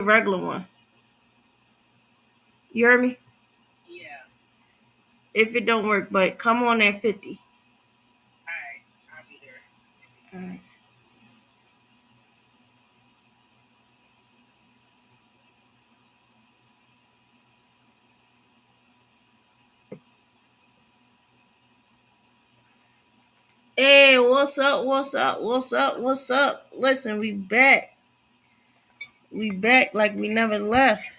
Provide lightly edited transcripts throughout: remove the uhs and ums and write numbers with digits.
Regular one. You heard me? If it don't work, but come on at 50. All right. Hey, what's up? What's up? What's up? What's up? Listen, we back. We back like we never left.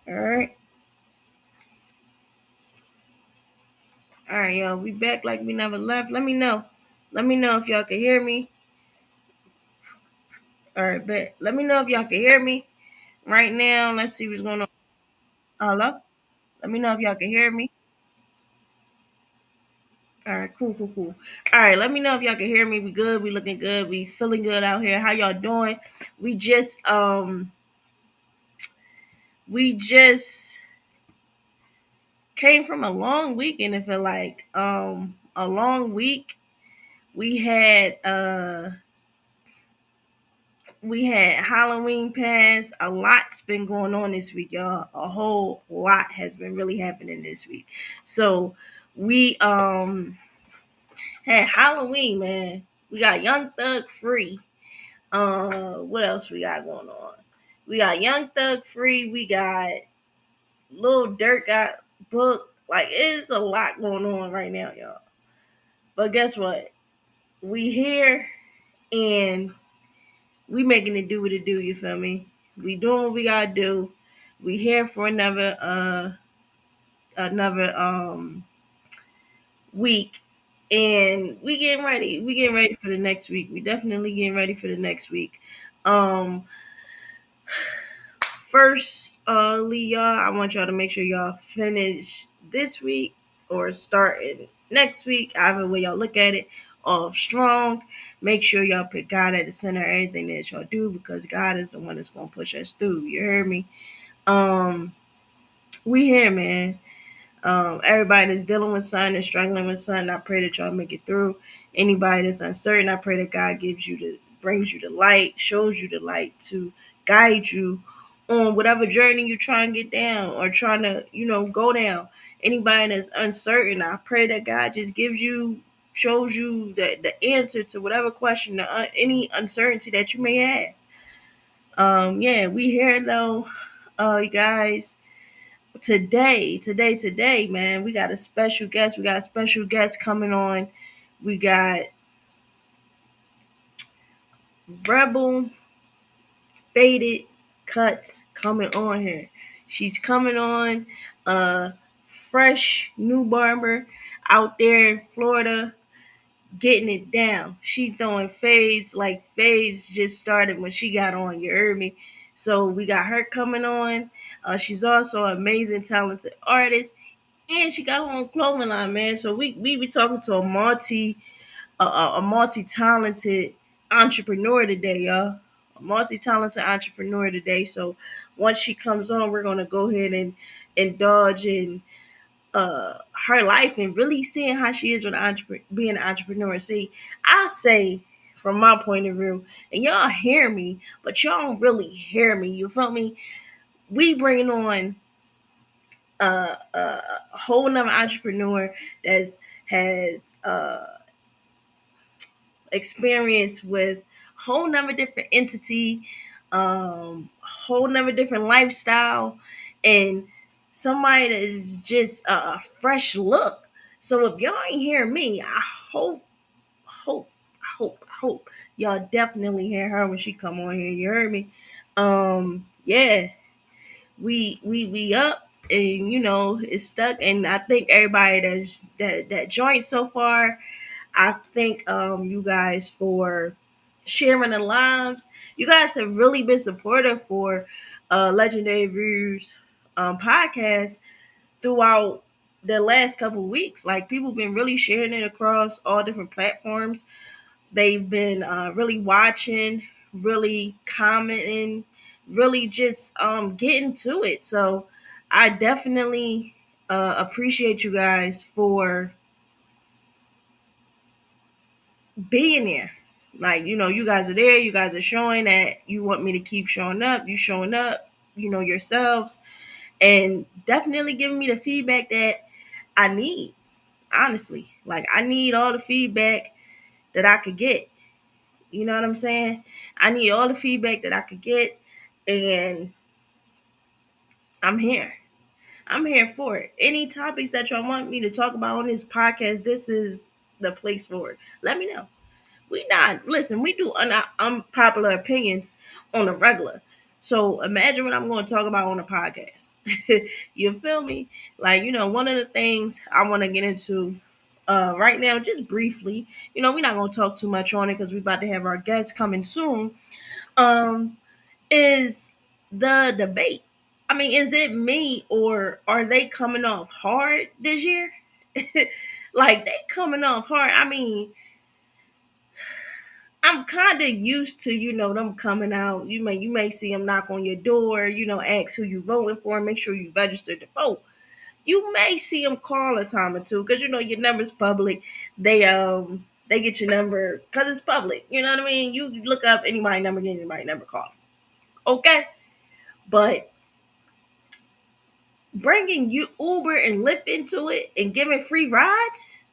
All right. All right, y'all. We back like we never left. Let me know. Let me know if y'all can hear me. All right, bet. Let me know if y'all can hear me right now. Let's see what's going on. Hello. Let me know if y'all can hear me. All right, cool, cool, cool. All right, let me know if y'all can hear me. We good. We looking good. We feeling good out here. How y'all doing? We just we just came from a long weekend. It felt like a long week. We had uh we had Halloween pass. A lot's been going on this week, y'all. A whole lot has been really happening this week. So we had Halloween, man. We got Young Thug Free. What else we got going on? We got Young Thug Free. We got Lil Durk got booked. Like it's a lot going on right now, y'all. But guess what? We here and we making it do what it do. You feel me? We doing what we gotta do. We here for another week, and we getting ready. We getting ready for the next week. We definitely getting ready for the next week. Um, First, y'all, I want y'all to make sure y'all finish this week or starting next week, either way y'all look at it, off strong. Make sure y'all put God at the center of everything that y'all do because God is the one that's gonna push us through. You heard me? Um, we here, man. Everybody that's dealing with something and struggling with something, I pray that y'all make it through. Anybody that's uncertain, I pray that God brings you the light, shows you the light to guide you on whatever journey you're trying to get down or trying to, go down. Anybody that's uncertain, I pray that God just shows you the answer to whatever question, any uncertainty that you may have. Yeah, we here though, you guys. Today, man, we got a special guest. We got a special guest coming on. We got Rebel Faded Cuts coming on here. She's coming on, fresh new barber out there in Florida, getting it down. She throwing fades like fades just started when she got on. You heard me. So we got her coming on. She's also an amazing, talented artist. And she got her own clothing line, man. So we be talking to a multi talented entrepreneur today, y'all. A multi talented entrepreneur today. So once she comes on, we're gonna go ahead and indulge in her life and really seeing how she is with being an entrepreneur. See, I say from my point of view, and y'all hear me, but y'all don't really hear me. You feel me? We bringing on a whole nother entrepreneur that has experience with whole nother different entity, whole nother different lifestyle, and somebody that is just a fresh look. So if y'all ain't hear me, I hope, hope y'all definitely hear her when she come on here. You heard me? Yeah, we up and it's stuck, and I think everybody that joined so far, I thank you guys for sharing the lives. You guys have really been supportive for Legendary Views podcast throughout the last couple of weeks. Like people been really sharing it across all different platforms. They've been really watching, really commenting, really just getting to it. So I definitely appreciate you guys for being there. Like, you guys are there, you guys are showing that you want me to keep showing up, you showing up, yourselves, and definitely giving me the feedback that I need. Honestly, like, I need all the feedback that I could get. You know what I'm saying? I need all the feedback that I could get, and I'm here. I'm here for it. Any topics that y'all want me to talk about on this podcast, this is the place for it. Let me know. We not listen. We do unpopular opinions on a regular. So imagine what I'm going to talk about on a podcast. You feel me? Like, one of the things I want to get into right now, just briefly. We're not going to talk too much on it because we're about to have our guests coming soon. Um, is the debate. I mean, is it me or are they coming off hard this year? Like, they coming off hard. I mean, I'm kind of used to, them coming out. You may see them knock on your door, ask who you voting for, make sure you registered to vote. You may see them call a time or two because your number's public. They get your number because it's public. You know what I mean? You look up anybody number, get anybody number, call. Okay, but bringing you Uber and Lyft into it and giving free rides,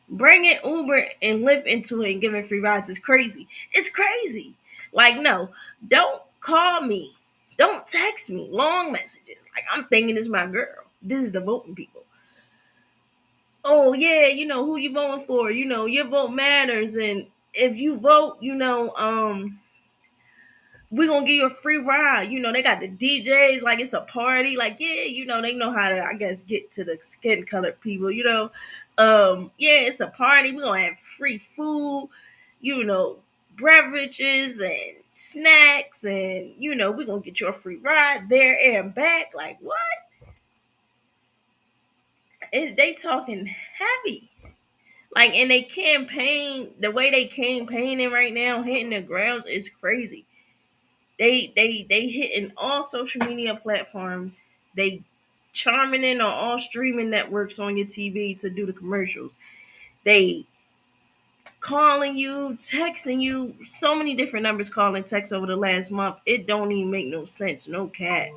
bringing Uber and Lyft into it and giving free rides is crazy. It's crazy. Like, no, don't call me. Don't text me long messages. Like, I'm thinking it's my girl. This is the voting people. Oh, yeah, who you voting for. Your vote matters. And if you vote, we're gonna give you a free ride. They got the DJs like it's a party. Like, yeah, they know how to, I guess, get to the skin colored people, yeah, it's a party. We're gonna have free food, you know, beverages and snacks, and we're gonna get you a free ride there and back. Like, what? They talking heavy. Like, and they campaign, the way they campaigning right now, hitting the grounds is crazy. They hitting all social media platforms. They charming in on all streaming networks on your TV to do the commercials. They calling you, texting you, so many different numbers calling text over the last month. It don't even make no sense. No cat.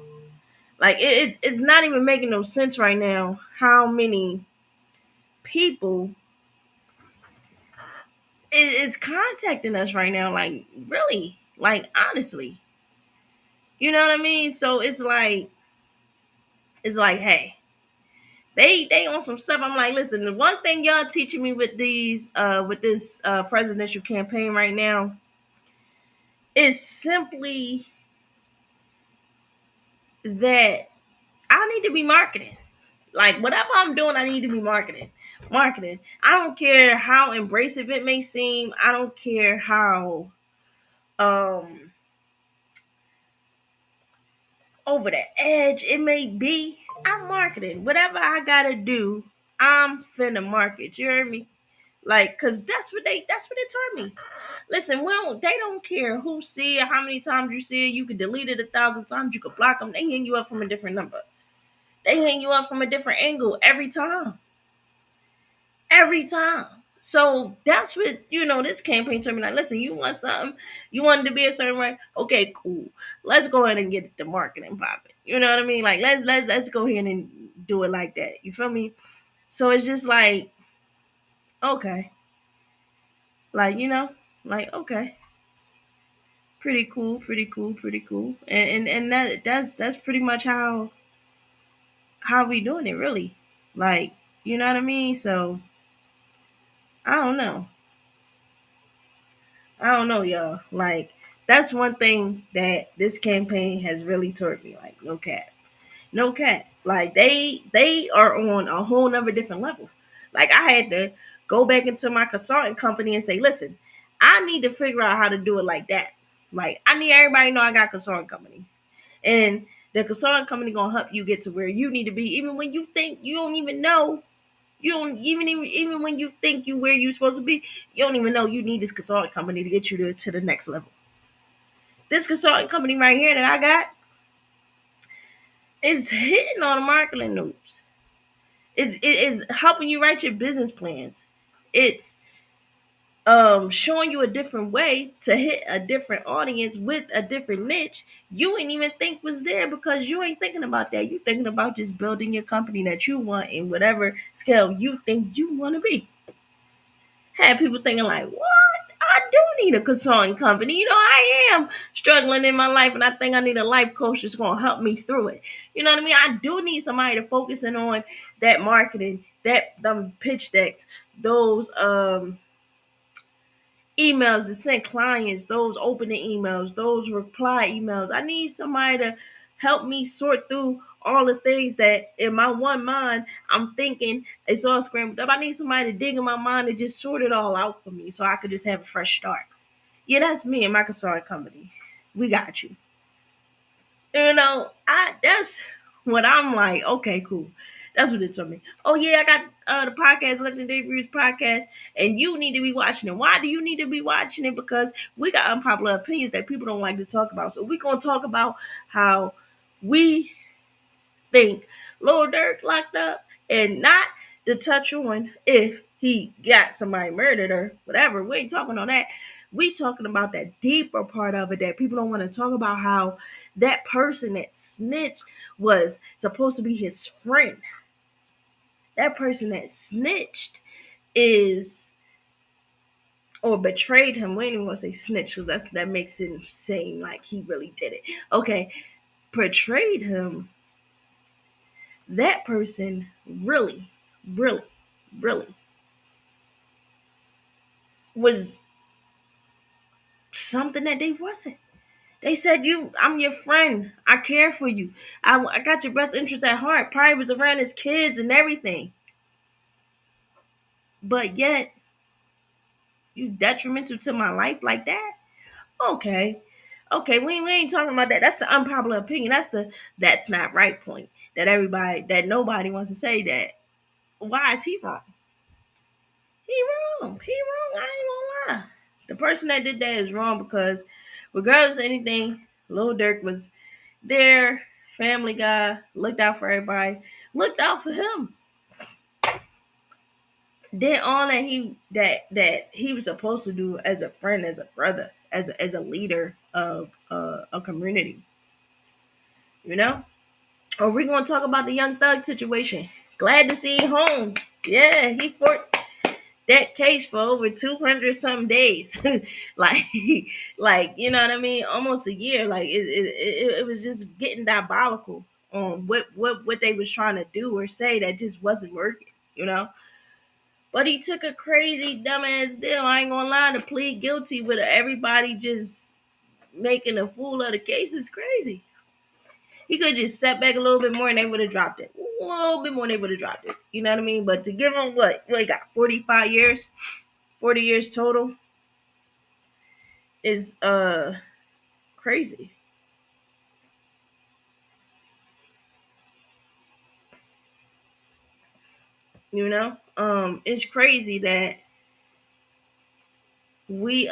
Like, it's not even making no sense right now how many people is contacting us right now. Like, really, like, honestly, you know what I mean? So it's like, hey, they on some stuff. I'm like, listen, the one thing y'all teaching me with this presidential campaign right now is simply that I need to be marketing. Like, whatever I'm doing, I need to be marketing. Marketing. I don't care how embracive it may seem. I don't care how um over the edge it may be. I'm marketing. Whatever I gotta do, I'm finna market. You heard me? Like, cause that's what they told me. Listen, they don't care who see it, how many times you see it. You can delete it 1,000 times. You could block them. They hang you up from a different number. They hang you up from a different angle every time. Every time. So that's what this campaign told me. Like, listen, you want something, you want it to be a certain way. Okay, cool. Let's go ahead and get the marketing popping. You know what I mean? Like, let's go ahead and do it like that. You feel me? So it's just like, okay, like, like, okay, pretty cool, pretty cool, pretty cool. And that's pretty much how we doing it, really. Like, you know what I mean? So I don't know. I don't know, y'all. Like, that's one thing that this campaign has really taught me. Like, no cap, no cap. Like, they are on a whole nother different level. Like, I had to go back into my consulting company and say, listen, I need to figure out how to do it like that. Like, I need everybody to know I got a consulting company, and the consulting company gonna help you get to where you need to be, even when you think you don't even know. You don't even when you think you where you supposed to be, you don't even know you need this consulting company to get you to the next level. This consulting company right here that I got is hitting on the marketing notes. It is helping you write your business plans. It's showing you a different way to hit a different audience with a different niche you ain't even think was there, because you ain't thinking about that. You thinking about just building your company that you want in whatever scale you think you want to be. Had people thinking like, what? I do need a consulting company. I am struggling in my life, and I think I need a life coach that's going to help me through it. You know what I mean? I do need somebody to focus in on that marketing, that them pitch decks, those emails to send clients, those opening emails, those reply emails. I need somebody to help me sort through all the things that in my one mind I'm thinking it's all scrambled up. I need somebody to dig in my mind and just sort it all out for me so I could just have a fresh start. Yeah, that's me and my consulting company. We got you. I that's what I'm like. Okay, cool. That's what it told me. Oh yeah, I got the podcast, Legendary Views podcast, and you need to be watching it. Why do you need to be watching it? Because we got unpopular opinions that people don't like to talk about. So we're gonna talk about how we think Lil Durk locked up, and not to touch on if he got somebody murdered or whatever. We ain't talking on that. We talking about that deeper part of it that people don't want to talk about, how that person that snitched was supposed to be his friend. That person that snitched is, or betrayed him. We ain't even gonna say snitch because that makes it seem like he really did it. Okay, betrayed him. That person really, really, really was something that they wasn't. They said, I'm your friend. I care for you. I got your best interest at heart. Probably was around his kids and everything. But yet, you detrimental to my life like that? Okay. Okay, we ain't talking about that. That's the unpopular opinion. That's not right point. That nobody wants to say that. Why is he wrong? He wrong. He wrong. I ain't gonna lie. The person that did that is wrong because regardless of anything, Lil Durk was there, family guy, looked out for everybody, looked out for him. Did all that he was supposed to do as a friend, as a brother, as a leader of a community. You know? Or we gonna talk about the Young Thug situation. Glad to see him home. Yeah, he fought that case for over 200 some days. like like you know what I mean, almost a year. Like it was just getting diabolical on what they was trying to do or say that just wasn't working. But he took a crazy dumbass deal, I ain't gonna lie, to plead guilty with everybody just making a fool of the case is crazy. He could just sat back a little bit more and they would have dropped it. A little bit more and they would have dropped it. You know what I mean? But to give him what he got, 45 years, 40 years total, is crazy. It's crazy that we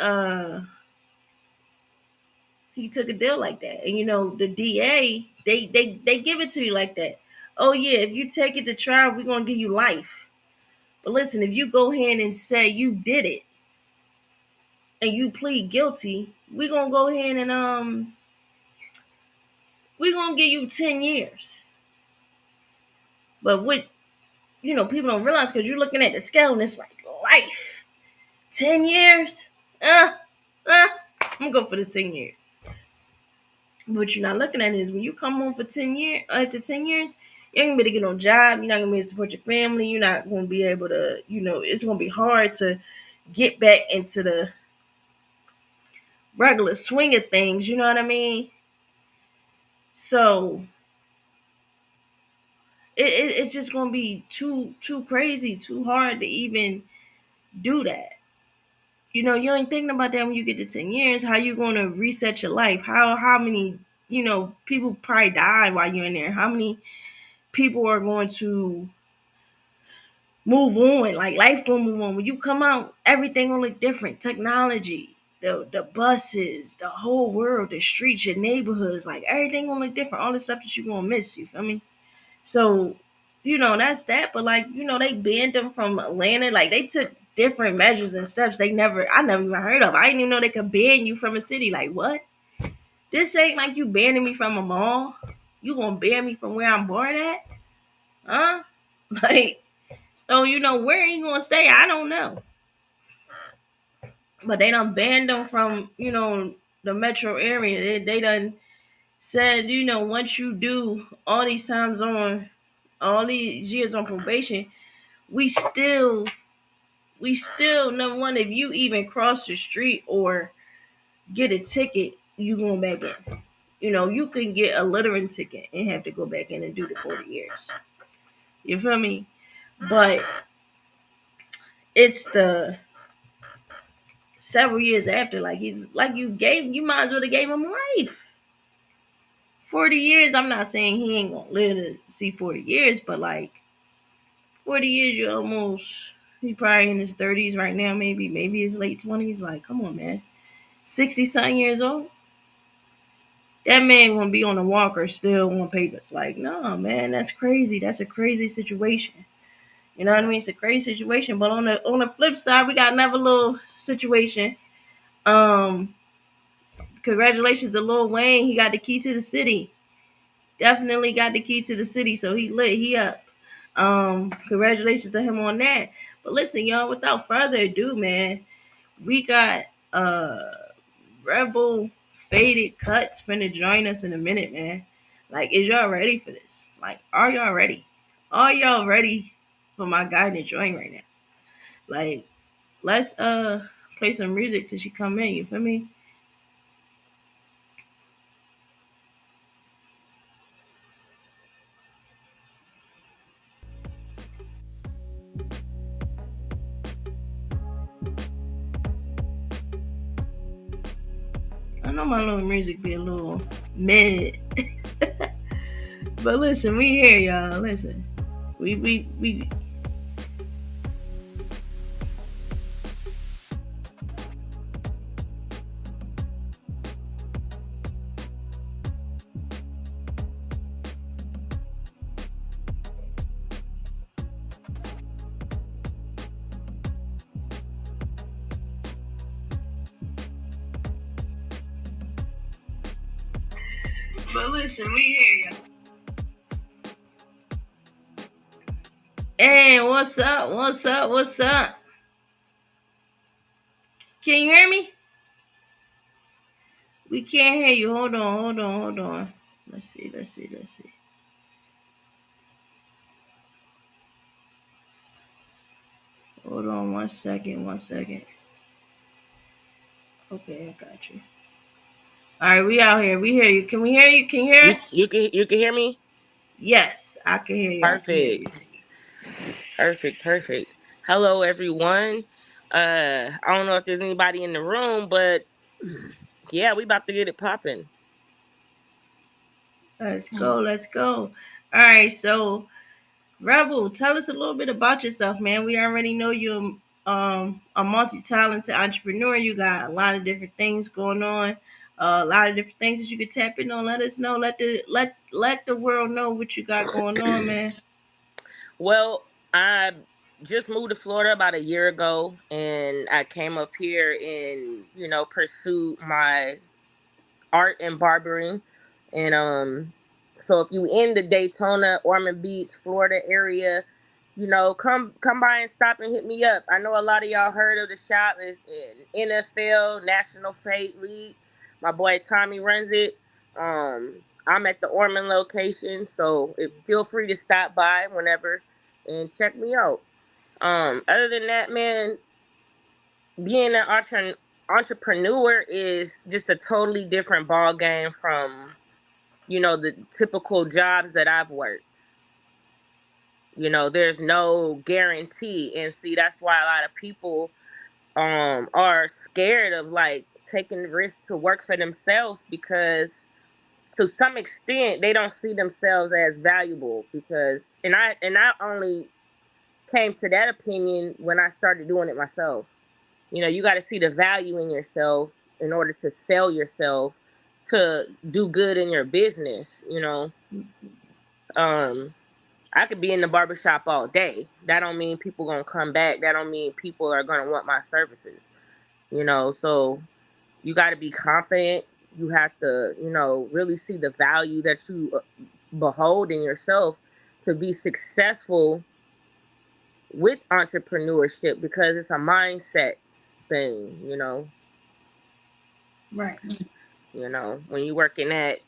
he took a deal like that. And the DA, they give it to you like that. Oh yeah, if you take it to trial, we're gonna give you life. But listen, if you go ahead and say you did it and you plead guilty, we're gonna go ahead and we're gonna give you 10 years. But what people don't realize, because you're looking at the scale and it's like life. 10 years? I'm gonna go for the 10 years. What you're not looking at is when you come home for 10 years, after 10 years, you ain't gonna be able to get no job, you're not gonna be able to support your family, you're not gonna be able to, it's gonna be hard to get back into the regular swing of things, you know what I mean? So it's just gonna be too crazy, too hard to even do that. You ain't thinking about that when you get to 10 years. How you gonna reset your life? How many, people probably die while you're in there? How many people are going to move on? Like, life gonna move on. When you come out, everything gonna look different. Technology, the buses, the whole world, the streets, your neighborhoods, like everything gonna look different. All the stuff that you gonna miss, you feel me? So, that's that. But like, they banned them from Atlanta. Like, they took different measures and steps I never even heard of. I didn't even know they could ban you from a city. Like, what? This ain't like you banning me from a mall. You gonna ban me from where I'm born at? Huh? Like, so where he gonna stay? I don't know. But they done banned them from, the metro area. They done said, once you do all these years on probation, we still number one, if you even cross the street or get a ticket, you going back in. You can get a littering ticket and have to go back in and do the 40 years. You feel me? But it's the several years after, like he's like you might as well have gave him life. 40 years, I'm not saying he ain't gonna live to see 40 years, but like 40 years, he probably in his 30s right now, maybe his late 20s. Like, come on, man. 60 something years old. That man gonna be on a walker still on papers. Like, no, man, that's crazy. That's a crazy situation. You know what I mean? It's a crazy situation. But on the flip side, we got another little situation. Um, Congratulations to Lil Wayne. He got the key to the city. Definitely got the key to the city. So he lit. He up. Congratulations to him on that. But listen, y'all, without further ado, man, we got Rebel Faded Cuts finna join us in a minute, man. Like, is y'all ready for this? Like, are y'all ready? Are y'all ready for my guy to join right now? Like, let's play some music till she come in, you feel me? I know my little music be a little mid. But listen, we here, y'all. Listen. We But listen, we here, y'all. Hey, what's up? What's up? What's up? Can you hear me? We can't hear you. Hold on. Let's see. Hold on 1 second. Okay, I got you. All right, we out here. We hear you. Can we hear you? Can you hear You us? you can hear me? Yes, I can hear you. I can hear Perfect. you. Perfect. Hello everyone. I don't know if there's anybody in the room, but yeah, we about to get it popping. Let's go. Let's go. All right, so Rebel, tell us a little bit about yourself, man. We already know you're a multi-talented entrepreneur. You got a lot of different things going on, a lot of different things that you could tap in on. Let us know. Let the world know what you got going on, man. Well, I just moved to Florida about a year ago and I came up here and, pursued my art and barbering. And so if you in the Daytona, Ormond Beach, Florida area, come by and stop and hit me up. I know a lot of y'all heard of the shop. Is in NFL National Fate League. My boy Tommy runs it. I'm at the Ormond location, so feel free to stop by whenever and check me out. Other than that, man, being an entrepreneur is just a totally different ball game from the typical jobs that I've worked. There's no guarantee, and see that's why a lot of people are scared of like taking the risk to work for themselves, because to some extent they don't see themselves as valuable. Because and I only came to that opinion when I started doing it myself. You got to see the value in yourself in order to sell yourself to do good in your business. um I could be in the barbershop all day. That don't mean people gonna come back. That don't mean people are gonna want my services. So you got to be confident. You have to, really see the value that you behold in yourself to be successful with entrepreneurship, because it's a mindset thing. Right. When you're working at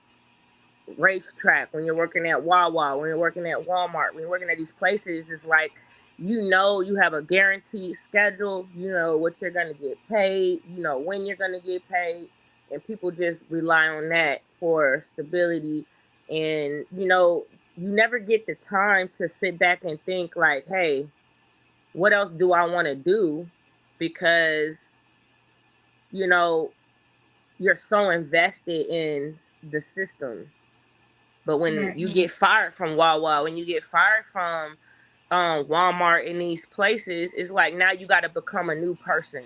racetrack, when you're working at Wawa, when you're working at Walmart, when you're working at these places, it's like, you have a guaranteed schedule, you know what you're gonna get paid, when you're gonna get paid, and people just rely on that for stability. And you never get the time to sit back and think like, hey, what else do I want to do? Because you know you're so invested in the system. But when Right. you get fired from Wawa, when you get fired from Walmart in these places, it's like now you got to become a new person.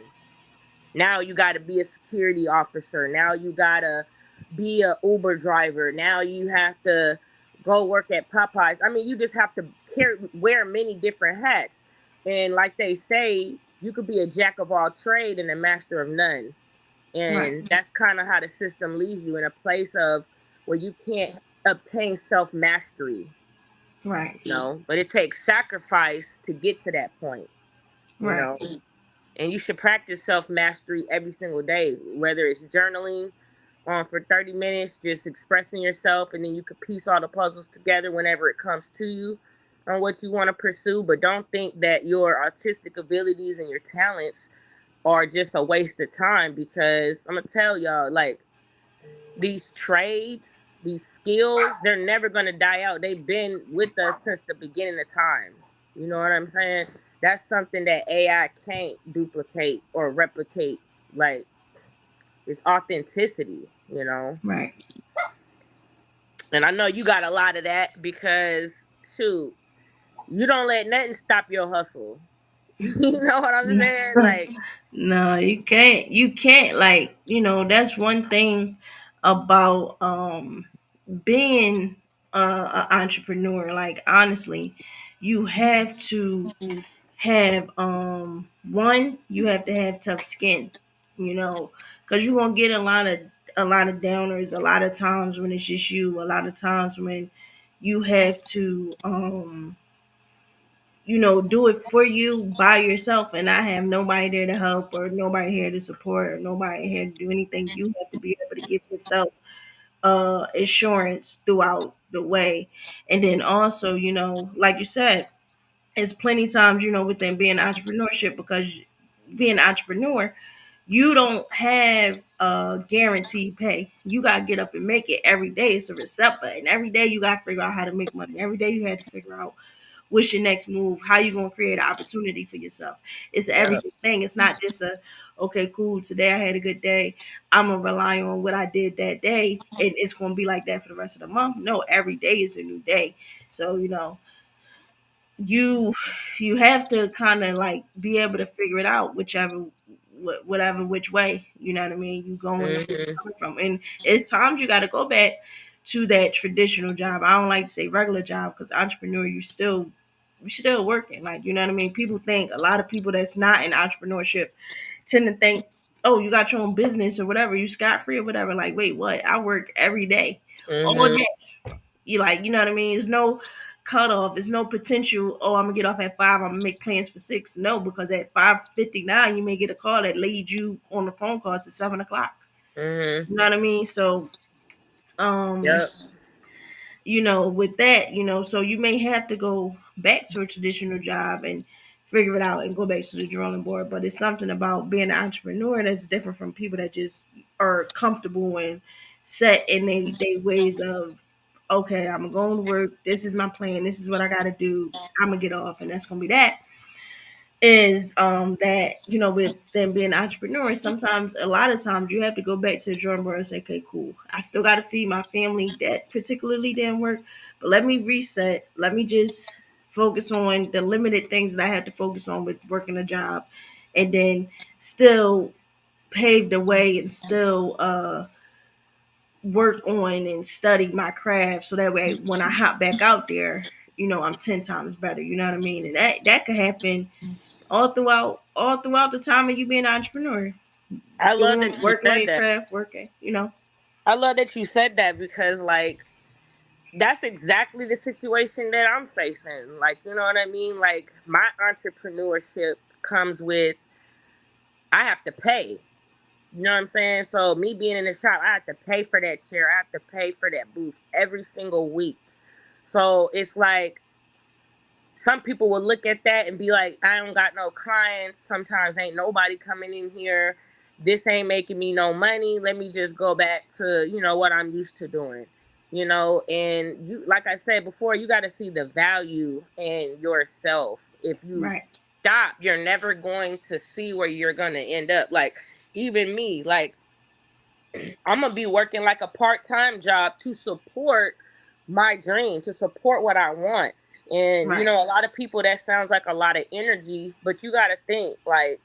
Now you got to be a security officer. Now you got to be a Uber driver. Now you have to go work at Popeyes. I mean, you just have to wear many different hats. And like they say, you could be a jack of all trade and a master of none. Right. And that's kind of how the system leaves you, in a place of where you can't obtain self mastery. Right. But it takes sacrifice to get to that point. you Right. know and you should practice self mastery every single day, whether it's journaling for 30 minutes, just expressing yourself, and then you could piece all the puzzles together whenever it comes to you on what you want to pursue. But don't think that your artistic abilities and your talents are just a waste of time, because I'm gonna tell y'all, like, these trades, these skills, they're never gonna die out. They've been with us since the beginning of time. You know what I'm saying? That's something that AI can't duplicate or replicate. Like, it's authenticity. Right. And I know you got a lot of that, because shoot, you don't let nothing stop your hustle. You know what I'm saying? Like, No, you can't. You can't, like, that's one thing about being an entrepreneur. Like, honestly, you have to have one, you have to have tough skin, because you're gonna get a lot of downers, a lot of times when it's just you, a lot of times when you have to do it for you by yourself and not have nobody there to help or nobody here to support or nobody here to do anything. You have to be able to give yourself assurance throughout the way. And then also, like you said, it's plenty times, within being entrepreneurship, because being an entrepreneur, you don't have guaranteed pay. You gotta get up and make it every day. It's a reset button. Every day you gotta figure out how to make money. Every day you had to figure out what's your next move, how you gonna create an opportunity for yourself. It's an yeah. everyday thing. It's not just a, okay, cool, today I had a good day, I'm gonna rely on what I did that day and it's gonna be like that for the rest of the month. No, every day is a new day. So you you have to kind of like be able to figure it out, whatever which way, you know what I mean, you going or where you Hmm. coming from. And it's times you got to go back to that traditional job. I don't like to say regular job, because entrepreneur, you still working, like, you know what I mean. People think, a lot of people that's not in entrepreneurship tend to think, oh, you got your own business or whatever, you scot free or whatever. Like, wait, what? I work every day, all Hmm. day. You, like, you know what I mean? There's no cutoff. There's no potential. Oh, I'm gonna get off at 5. I'm gonna make plans for 6. No, because at 5:59 you may get a call that leads you on the phone call to 7 o'clock. Hmm. You know what I mean? So, um, Yep. with that, so you may have to go back to a traditional job and figure it out and go back to the drawing board. But it's something about being an entrepreneur that's different from people that just are comfortable and set in they ways of, okay, I'm going to work. This is my plan. This is what I got to do. I'm gonna get off, and that's gonna be that. Is that, with them being entrepreneurs, sometimes, a lot of times, you have to go back to the drawing board and say, okay, cool, I still got to feed my family. That particularly didn't work, but let me reset. Let me just focus on the limited things that I had to focus on with working a job, and then still pave the way and still work on and study my craft, so that way when I hop back out there, I'm 10 times better. You know what I mean? And that could happen all throughout the time of you being an entrepreneur, I love that doing you working on said your that. craft, working. I love that you said that because like that's exactly the situation that I'm facing. Like, you know what I mean? Like my entrepreneurship comes with I have to pay. You know what I'm saying? So me being in the shop, I have to pay for that chair. I have to pay for that booth every single week. So it's like some people will look at that and be like, I don't got no clients. Sometimes ain't nobody coming in here. This ain't making me no money. Let me just go back to, what I'm used to doing. And you, like I said before, you got to see the value in yourself. If you Right, stop, you're never going to see where you're going to end up. Like, even me, like, I'm gonna be working like a part-time job to support my dream, to support what I want. And right, a lot of people, that sounds like a lot of energy, but you got to think like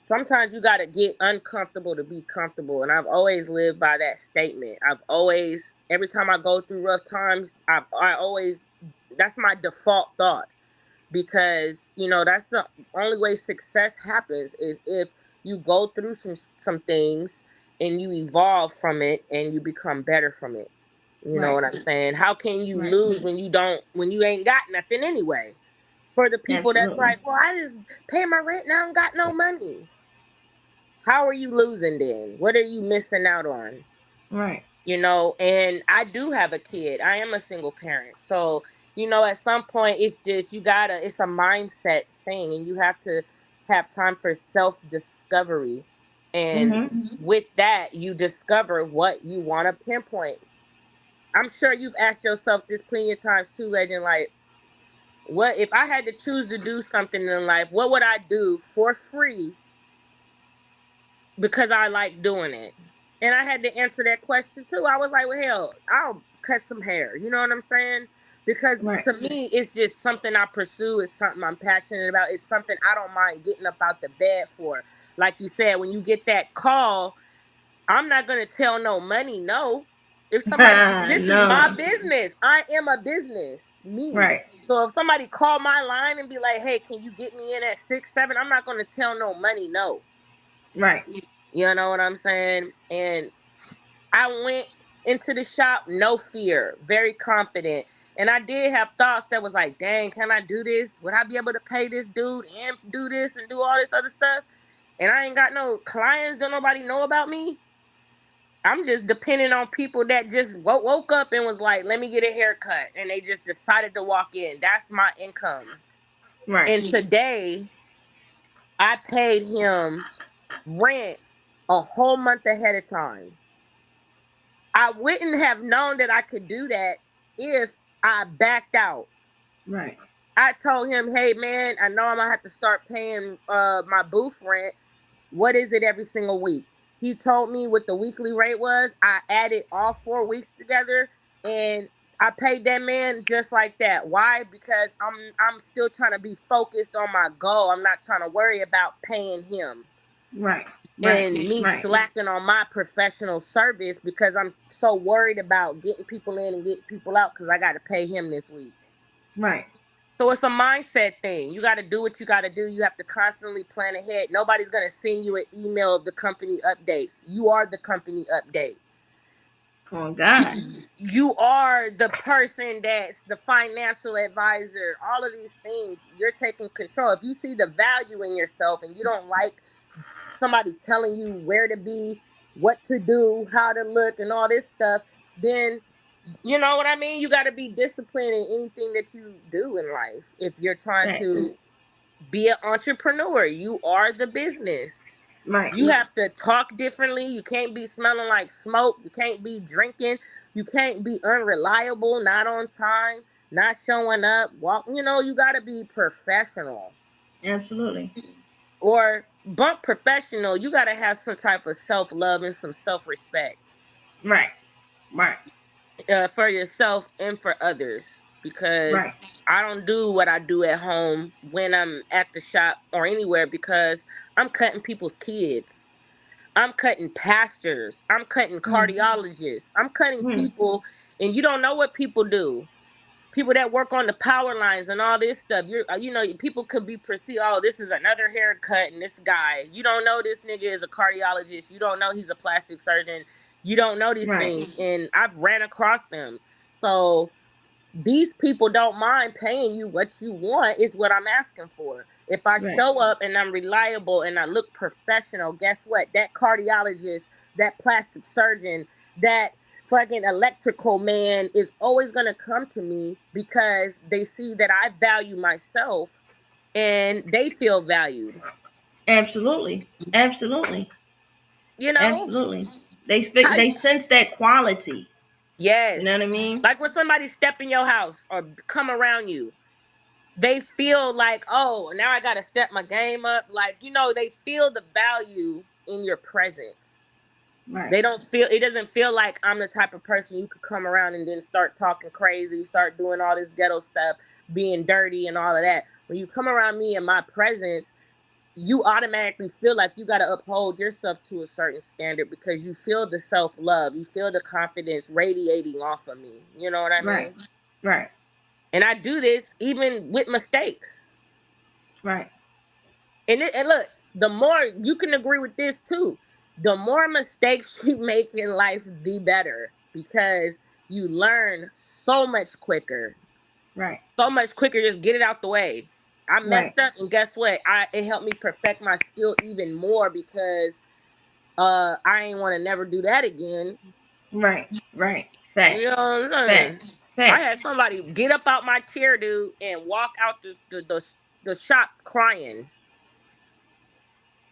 sometimes you got to get uncomfortable to be comfortable. And I've always lived by that statement. I've always, every time I go through rough times, I always, that's my default thought, because that's the only way success happens is if you go through some things and you evolve from it and you become better from it. You know right, what I'm saying? How can you right. lose when you ain't got nothing anyway? For the people that's Absolutely. like, well, I just pay my rent and I don't got no money. How are you losing then? What are you missing out on? Right, And I do have a kid. I am a single parent. So, at some point it's just it's a mindset thing, and you have to have time for self discovery. And mm-hmm. with that, you discover what you want to pinpoint. I'm sure you've asked yourself this plenty of times too, Legend. Like, what if I had to choose to do something in life? What would I do for free because I like doing it? And I had to answer that question too. I was like, well, hell, I'll cut some hair. You know what I'm saying? Because Right. to me, it's just something I pursue. It's something I'm passionate about. It's something I don't mind getting up out the bed for. Like you said, when you get that call, I'm not going to tell no money no. If somebody, this is my No. business. I am a business, me. Right, So if somebody call my line and be like, hey, can you get me in at 6, 7? I'm not going to tell no money no. right, You know what I'm saying? And I went into the shop, no fear, very confident. And I did have thoughts that was like, dang, can I do this? Would I be able to pay this dude and do this and do all this other stuff? And I ain't got no clients, don't nobody know about me. I'm just depending on people that just woke up and was like, let me get a haircut. And they just decided to walk in. That's my income. right, And today, I paid him rent a whole month ahead of time. I wouldn't have known that I could do that if I backed out. right, I told him, hey man, I know I'm gonna have to start paying my booth rent. What is it every single week? He told me what the weekly rate was. I added all 4 weeks together and I paid that man just like that. Why? Because I'm still trying to be focused on my goal. I'm not trying to worry about paying him right, right, and me right, slacking on my professional service because I'm so worried about getting people in and getting people out because I got to pay him this week. right. So it's a mindset thing. You got to do what you got to do. You have to constantly plan ahead. Nobody's going to send you an email of the company updates. You are the company update. Oh God. You are the person that's the financial advisor. All of these things, you're taking control. If you see the value in yourself and you don't like somebody telling you where to be, what to do, how to look, and all this stuff, then you know what I mean? You got to be disciplined in anything that you do in life. If you're trying Thanks. to be an entrepreneur, you are the business. Right, You have to talk differently. You can't be smelling like smoke. You can't be drinking. You can't be unreliable, not on time, not showing up. Walk, you got to be professional absolutely. or bump professional. You got to have some type of self love and some self respect Right, right, for yourself and for others, because right. I don't do what I do at home when I'm at the shop or anywhere because I'm cutting people's kids. I'm cutting pastors. I'm cutting Mm, cardiologists. I'm cutting mm, people, and you don't know what people do. people that work on the power lines and all this stuff. People could be perceived, oh, this is another haircut and this guy. You don't know this nigga is a cardiologist. You don't know he's a plastic surgeon. You don't know these Right. things. And I've ran across them. So these people don't mind paying you what you want is what I'm asking for. If I Right. show up and I'm reliable and I look professional, guess what? That cardiologist, that plastic surgeon, that fucking electrical man is always going to come to me because they see that I value myself and they feel valued. Absolutely. Absolutely. You know? Absolutely. How, They sense that quality. You yes. know what I mean? Like when somebody step in your house or come around you, they feel like, oh, now I gotta step my game up. Like, they feel the value in your presence. Right. They don't feel, it doesn't feel like I'm the type of person you could come around and then start talking crazy, start doing all this ghetto stuff, being dirty and all of that. When you come around me in my presence, you automatically feel like you got to uphold yourself to a certain standard because you feel the self-love, you feel the confidence radiating off of me. You know what I Right. mean? Right. And I do this even with mistakes. Right. And look, the more you can agree with this too, the more mistakes you make in life, the better, because you learn so much quicker. Right. So much quicker, just get it out the way. I Right. messed up, and guess what? It helped me perfect my skill even more because I ain't want to never do that again. Right. Right. You know Facts. what I'm saying? Facts. I Facts. had somebody get up out my chair, dude, and walk out the shop crying.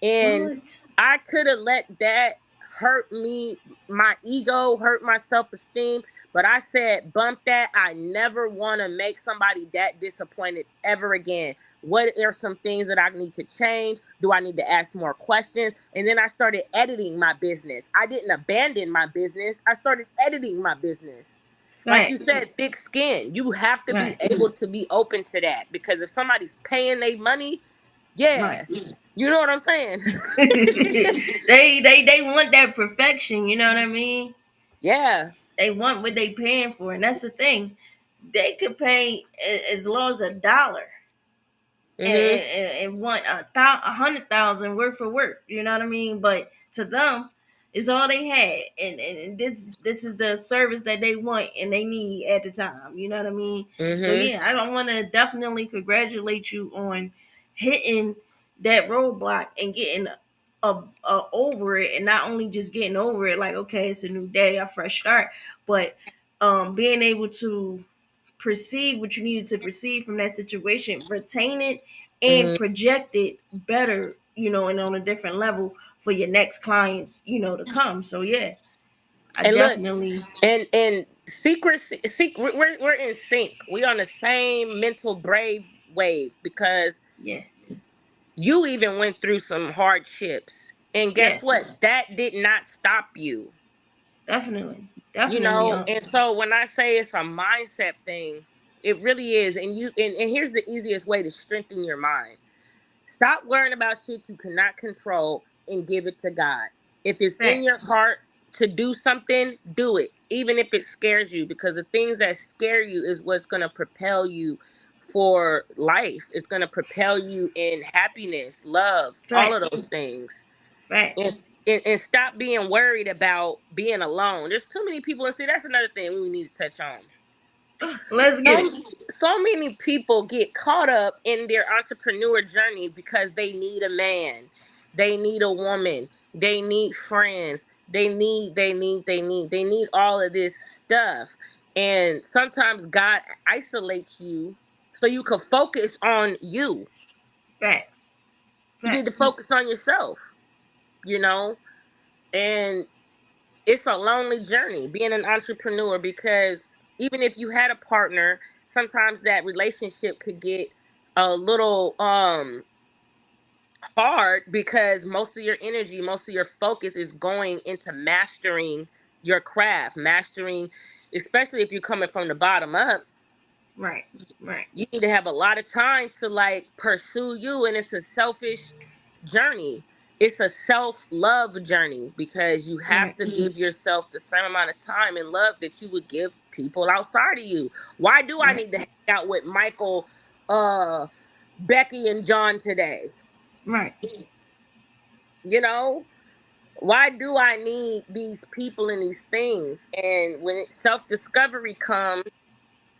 And What? I could have let that hurt me, my ego, hurt my self-esteem. But I said, bump that. I never want to make somebody that disappointed ever again. What are some things that I need to change? Do I need to ask more questions? And then I started editing my business. I didn't abandon my business. I started editing my business. Like you Facts. said, thick skin. You have to be Right. able to be open to that, because if somebody's paying their money, Right. yeah, you know what I'm saying? They want that perfection, you know what I mean? Yeah. They want what they paying for, and that's the thing. They could pay as low as $1 Mhm. and want 100,000 worth of work. You know what I mean? But to them, it's all they had, and this is the service that they want and they need at the time. You know what I mean? So Mhm. yeah, I want to definitely congratulate you on hitting that roadblock and getting over it, and not only just getting over it, like okay, it's a new day, a fresh start, but being able to perceive what you needed to perceive from that situation, retain it, and Mhm. project it better, and on a different level for your next clients, to come. So yeah, I And look, definitely, and we're in sync. We on the same mental brave wave, because yeah, you even went through some hardships. And guess yeah, what? That did not stop you. definitely, definitely, And so when I say it's a mindset thing, it really is. And here's the easiest way to strengthen your mind. Stop worrying about shit you cannot control and give it to God. If it's in your facts, heart to do something, do it, even if it scares you, because the things that scare you is what's going to propel you for life. It's going to propel you in happiness, love, all of facts, those things. And, facts. and stop being worried about being alone. There's too many people, and see, that's another thing we need to touch on. Let's get it. So many people get caught up in their entrepreneur journey because they need a man, they need a woman, they need friends, they need all of this stuff. And sometimes God isolates you so you can focus on you. Facts, You need to facts, focus on yourself, you know? And it's a lonely journey being an entrepreneur, because even if you had a partner, sometimes that relationship could get a little hard, because most of your energy, most of your focus is going into mastering your craft, mastering, especially if you're coming from the bottom up. right, right, You need to have a lot of time to like pursue you, and it's a selfish journey. it's a self-love journey, because you have Right. to give yourself the same amount of time and love that you would give people outside of you. Why do I Right. need to hang out with Michael, uh Becky and John today? Right. You know, why do I need these people and these things? And when self-discovery comes,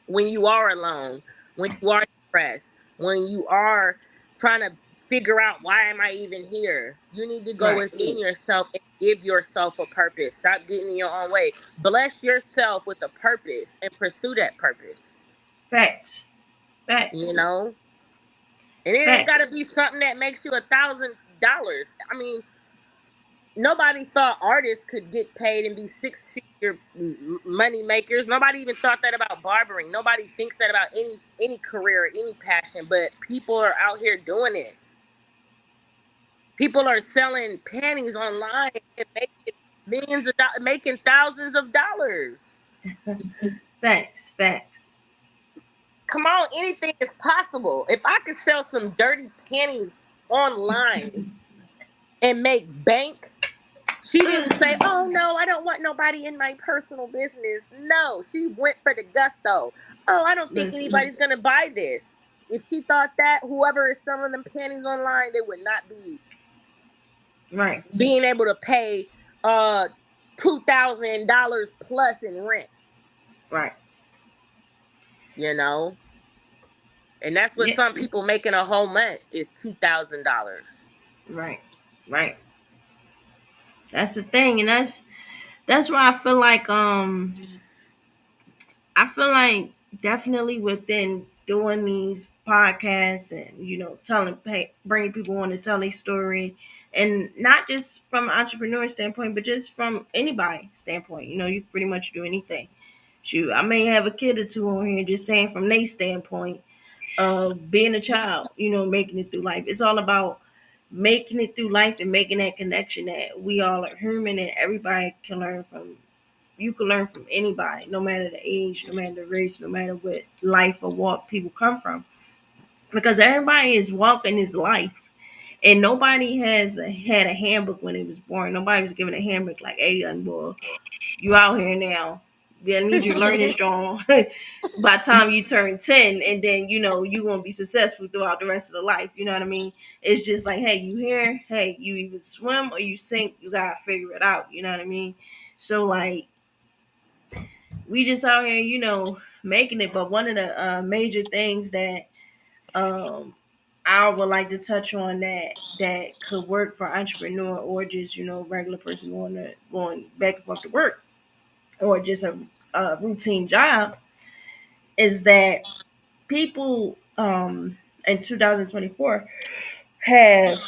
when you are alone, when you are depressed, when you are trying to figure out, why am I even here? You need to go Right. within yourself and give yourself a purpose. Stop getting in your own way. Bless yourself with a purpose and pursue that purpose. Facts. You Facts. know, and it ain't got Facts. to be something that makes you $1,000. I mean, nobody thought artists could get paid and be six-figure money makers. Nobody even thought that about barbering. Nobody thinks that about any career, any passion. But people are out here doing it. People are selling panties online and making millions of dollars, making thousands of dollars. Facts. Facts. Come on, anything is possible. If I could sell some dirty panties online and make bank. She didn't say, "Oh no, I don't want nobody in my personal business." No, she went for the gusto. Oh, I don't think Listen. anybody's gonna buy this. If she thought that, whoever is selling them panties online, they would not be Right. being able to pay uh $2,000 plus in rent. Right. You know, and that's what Yeah. some people make in a whole month is $2,000. Right. Right. That's the thing, and that's why I feel like definitely within doing these podcasts and bringing people on to tell their story, and not just from an entrepreneur standpoint, but just from anybody standpoint. You can pretty much do anything. Shoot, I may have a kid or two on here just saying from their standpoint of being a child. Making it through life. It's all about making it through life and making that connection that we all are human and everybody can learn from. You can learn from anybody, no matter the age, no matter the race, no matter what life or walk people come from. Because everybody is walking this life. And nobody had a handbook when they was born. Nobody was given a handbook like, hey, young boy, you out here now. Yeah, I need you to learn this strong by the time you turn 10, and then you won't be successful throughout the rest of the life. You know what I mean? It's just like, hey, you here, hey, you either swim or you sink, you gotta figure it out. You know what I mean? So like we just out here, making it. But one of the major things that um I would like to touch on that could work for entrepreneur or just regular person going back and forth to work or just a routine job is that people in 2024 have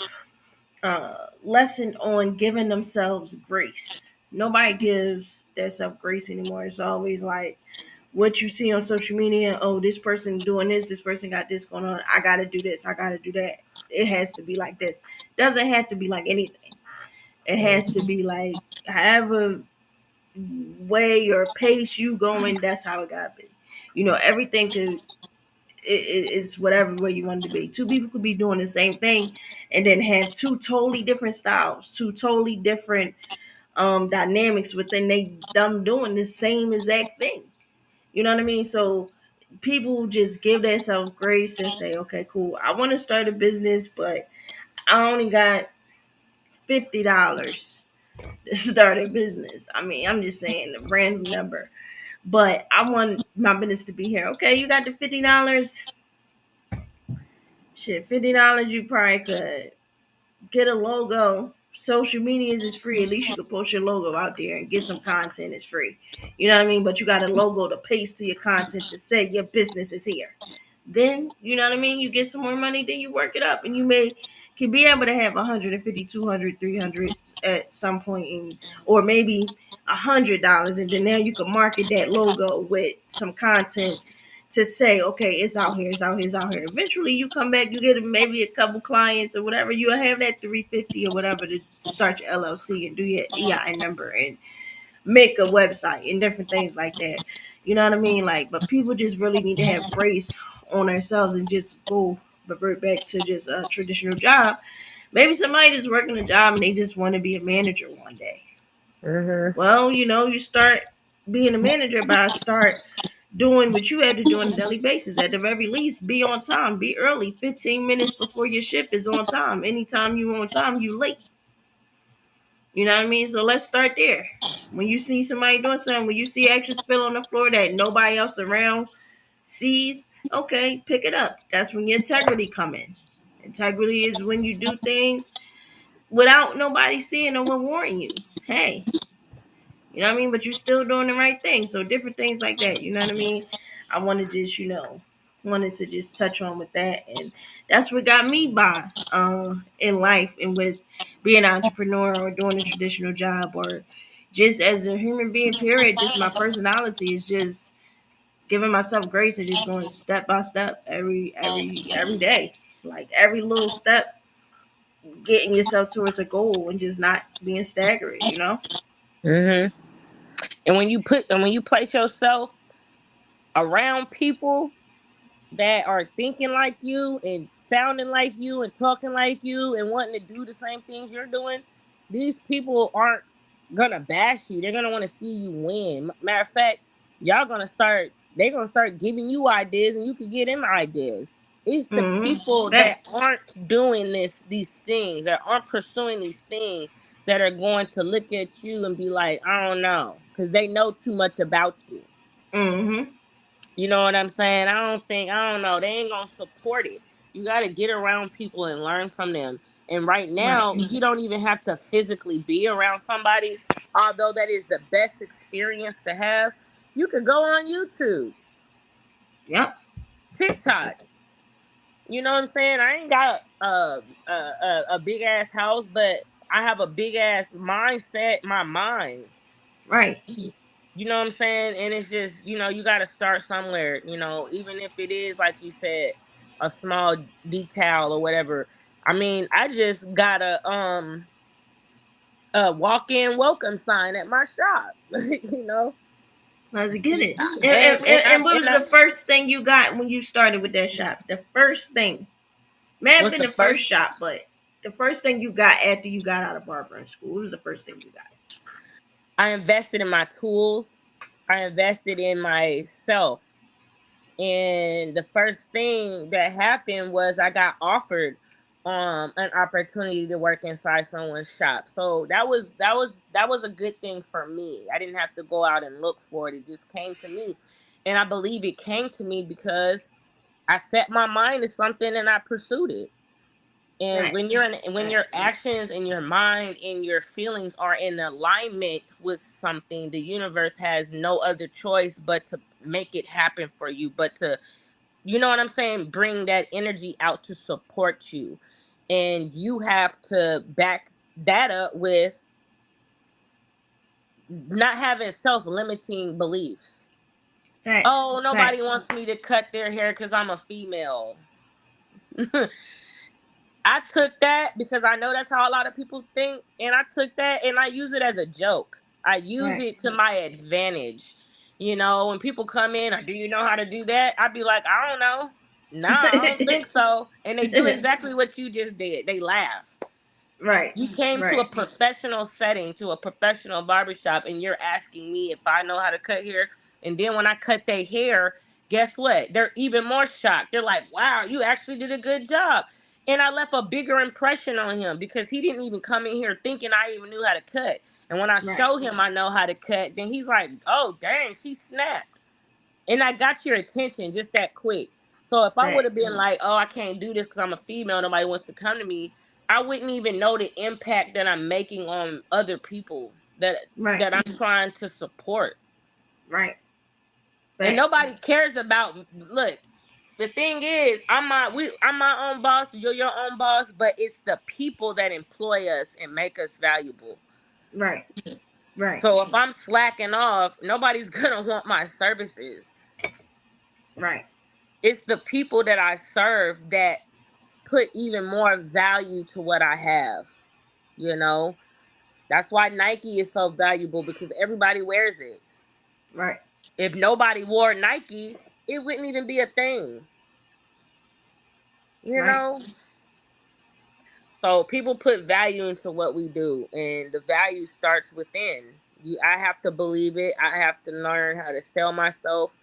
lesson on giving themselves grace. Nobody gives themselves grace anymore. It's always like what you see on social media. Oh, this person doing this person got this going on. I gotta do this, I gotta do that. It has to be like this. Doesn't have to be like anything. It has to be like however way or pace you going, that's how it gotta be. Everything could it's whatever way you want it to be. Two people could be doing the same thing and then have two totally different styles, two totally different dynamics within them doing the same exact thing. You know what I mean? So people just give themselves grace and say, okay, cool. I want to start a business, but I only got $50 to start a business. I mean, I'm just saying a random number, but I want my business to be here. Okay, you got the $50. Shit, $50 you probably could get a logo. Social medias is free. At least you could post your logo out there and get some content. It's free. You know what I mean? But you got a logo to paste to your content to say your business is here. Then, you know what I mean? You get some more money, then you work it up. And you can be able to have 150, 200, 300 at some point in, or maybe $100. And then now you can market that logo with some content to say, okay, it's out here, it's out here, it's out here. Eventually, you come back, you get maybe a couple clients or whatever. You'll have that 350 or whatever to start your LLC and do your EIN number and make a website and different things like that. You know what I mean? Like, but people just really need to have grace on ourselves and just go revert back to just a traditional job Maybe somebody that's working a job and they just want to be a manager one day. Mhm. Well, you start being a manager by start doing what you have to do on a daily basis. At the very least, be on time, be early, 15 minutes before your shift is on time. Anytime you on time, you late. You know what I mean? So let's start there. When you see somebody doing something, when you see extra spill on the floor that nobody else around sees, okay, pick it up. That's when your integrity come in. Integrity is when you do things without nobody seeing or warning you. Hey, you know what I mean? But you're still doing the right thing. So different things like that. You know what I mean? I wanted to just, wanted to just touch on with that. And that's what got me by in life and with being an entrepreneur or doing a traditional job or just as a human being, period, just my personality is just giving myself grace and just going step by step every day. Like every little step, getting yourself towards a goal and just not being staggered. Mhm. And when you place yourself around people that are thinking like you and sounding like you and talking like you and wanting to do the same things you're doing, these people aren't gonna bash you. They're gonna want to see you win. Matter of fact, they're gonna start giving you ideas and you can get them ideas. It's the people that Facts. aren't doing these things, that aren't pursuing these things, that are going to look at you and be like, I don't know, because they know too much about you. Mm-hmm. You know what I'm saying? I don't know. They ain't gonna support it. You gotta get around people and learn from them. And right Right. now, you don't even have to physically be around somebody, although that is the best experience to have. You could go on YouTube, Yep. TikTok. You know what I'm saying? I ain't got a big ass house, but I have a big ass mindset, my mind. Right. You know what I'm saying? And it's just, you got to start somewhere, even if it is, like you said, a small decal or whatever. I mean, I just got a walk-in welcome sign at my shop, you know? Let's get it. And, And, and, and and I, and what and was I, the first thing you got when you started with that shop? The first thing. May have what's been the the first first? shop, but the first thing you got after you got out of barbering school. What was the first thing you got? I invested in my tools. I invested in myself. And the first thing that happened was I got offered an opportunity to work inside someone's shop. So that was a good thing for me. I didn't have to go out and look for it. It just came to me. And I believe it came to me because I set my mind to something and I pursued it. And Right. when Right. your actions and your mind and your feelings are in alignment with something, the universe has no other choice but to make it happen for you, but to, you know what I'm saying, bring that energy out to support you. And you have to back that up with not having self-limiting beliefs. Facts. Oh, nobody Facts. wants me to cut their hair because I'm a female. I took that because I know that's how a lot of people think, and I took that and I use it as a joke. I use Right. it to my advantage. When people come in, or do you know how to do that? I'd be like, I don't know. Nah, I don't think so. And they do exactly what you just did. They laugh. Right. You came to a Right. professional setting, to a professional barbershop, and you're asking me if I know how to cut hair. And then when I cut their hair, guess what? They're even more shocked. They're like, wow, you actually did a good job. And I left a bigger impression on him because he didn't even come in here thinking I even knew how to cut. And when I Right. show him I know how to cut, then he's like, oh, dang, she snapped. And I got your attention just that quick. So if I would have been Facts. like, oh, I can't do this because I'm a female, nobody wants to come to me, I wouldn't even know the impact that I'm making on other people that Right. that I'm trying to support. Right. And Facts. nobody cares about, look, the thing is, I'm my own boss, you're your own boss, but it's the people that employ us and make us valuable. Right. Right. So if I'm slacking off, nobody's gonna want my services. Right. It's the people that I serve that put even more value to what I have. You know, that's why Nike is so valuable because everybody wears it. Right. If nobody wore Nike, it wouldn't even be a thing. You Right. know, So people put value into what we do, and the value starts within. I have to believe it. I have to learn how to sell myself,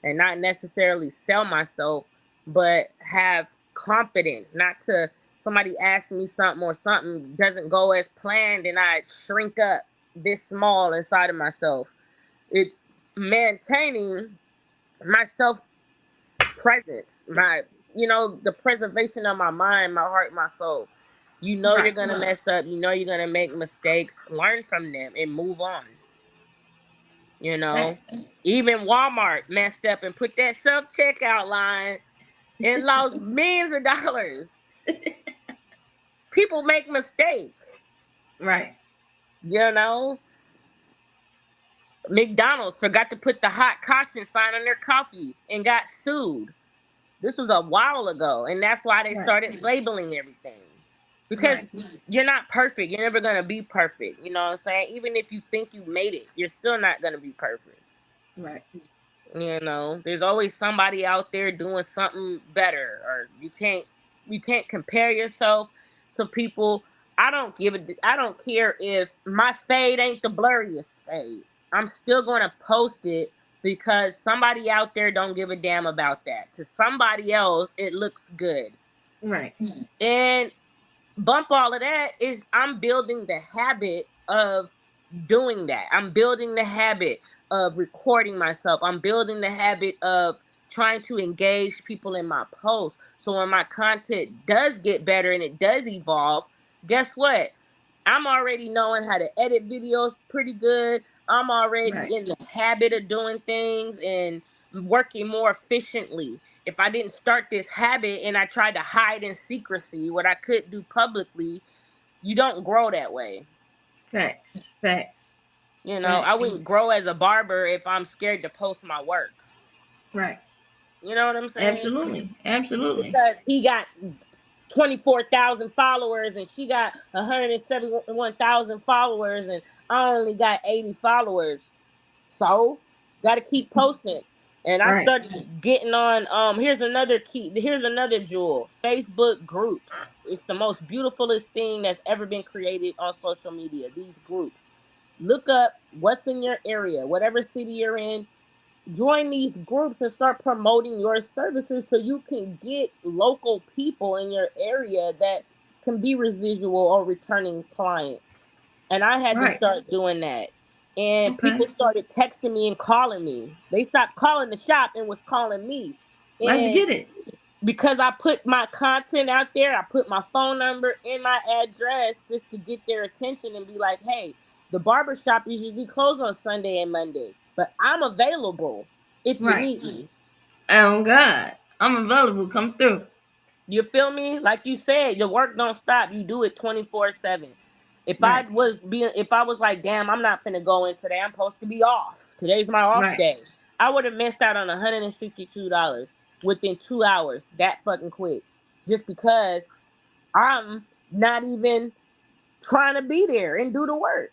and not necessarily sell myself, but have confidence. Not to somebody ask me something or something doesn't go as planned, and I shrink up this small inside of myself. It's maintaining my self presence, my, the preservation of my mind, my heart, my soul. You know you're Right. gonna mess up, you know you're gonna make mistakes, learn from them and move on. you know Facts. Even Walmart messed up and put that self-checkout line and lost millions of dollars. People make mistakes. Right. you know McDonald's forgot to put the hot caution sign on their coffee and got sued. This was a while ago, and that's why they Right. started labeling everything. Because Right. you're not perfect. You're never gonna be perfect. You know what I'm saying? Even if you think you made it, you're still not gonna be perfect. Right. There's always somebody out there doing something better, or you can't compare yourself to people. I don't care if my fade ain't the blurriest fade. I'm still gonna post it because somebody out there don't give a damn about that. To somebody else, it looks good. Right. And bump all of that is I'm building the habit of doing that. I'm building the habit of recording myself. I'm building the habit of trying to engage people in my posts. So when my content does get better and it does evolve, guess what? I'm already knowing how to edit videos pretty good. I'm already Right. in the habit of doing things and working more efficiently. If I didn't start this habit and I tried to hide in secrecy what I could do publicly, you don't grow that way. Facts. Facts. I Facts. wouldn't grow as a barber if I'm scared to post my work. Right. You know what I'm saying? Absolutely. Absolutely. Because he got 24,000 followers and she got 171,000 followers and I only got 80 followers. So, got to keep posting. And I Right. started getting on here's another jewel. Facebook groups. It's the most beautifulest thing that's ever been created on social media. These groups. Look up what's in your area, whatever city you're in, join these groups and start promoting your services so you can get local people in your area that can be residual or returning clients. And I had to Right. start doing that. And Okay. people started texting me and calling me. They stopped calling the shop and was calling me. Let's And get it. because I put my content out there, I put my phone number and my address just to get their attention and be like, hey, the barbershop is usually closed on Sunday and Monday, but I'm available if you Right. need me. Oh God. I'm available. Come through. You feel me? Like you said, your work don't stop. You do it 24/7. Right. If I was like, damn, I'm not finna go in today. I'm supposed to be off. Today's my off Right. day. I would have missed out on $162 within 2 hours that fucking quick. Just because I'm not even trying to be there and do the work.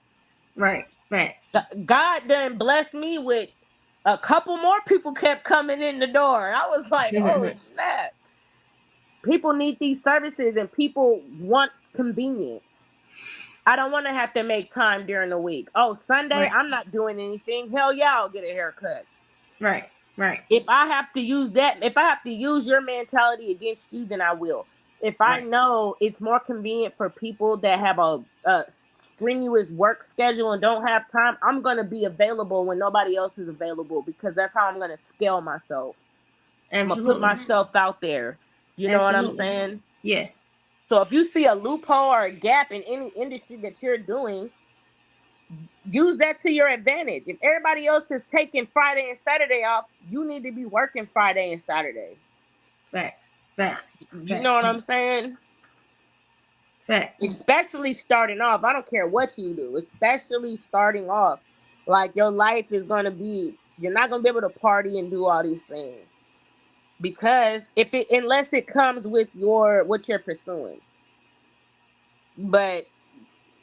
Right. Facts. God done blessed me with a couple more people kept coming in the door. And I was like, oh snap. People need these services and people want convenience. I don't want to have to make time during the week. Oh, Sunday, Right. I'm not doing anything. Hell yeah, I'll get a haircut. Right. Right. If I have to use your mentality against you, then I will. If I Right. know it's more convenient for people that have a strenuous work schedule and don't have time, I'm going to be available when nobody else is available because that's how I'm going to scale myself. I'm going to put Absolutely. myself out there. You know what I'm Absolutely. saying? Yeah. So if you see a loophole or a gap in any industry that you're doing, use that to your advantage. If everybody else is taking Friday and Saturday off, you need to be working Friday and Saturday. Facts. Facts. You know what Facts. I'm saying? Facts. Especially starting off. I don't care what you do, especially starting off. Like your life is going to be, you're not going to be able to party and do all these things because unless it comes with what you're pursuing. But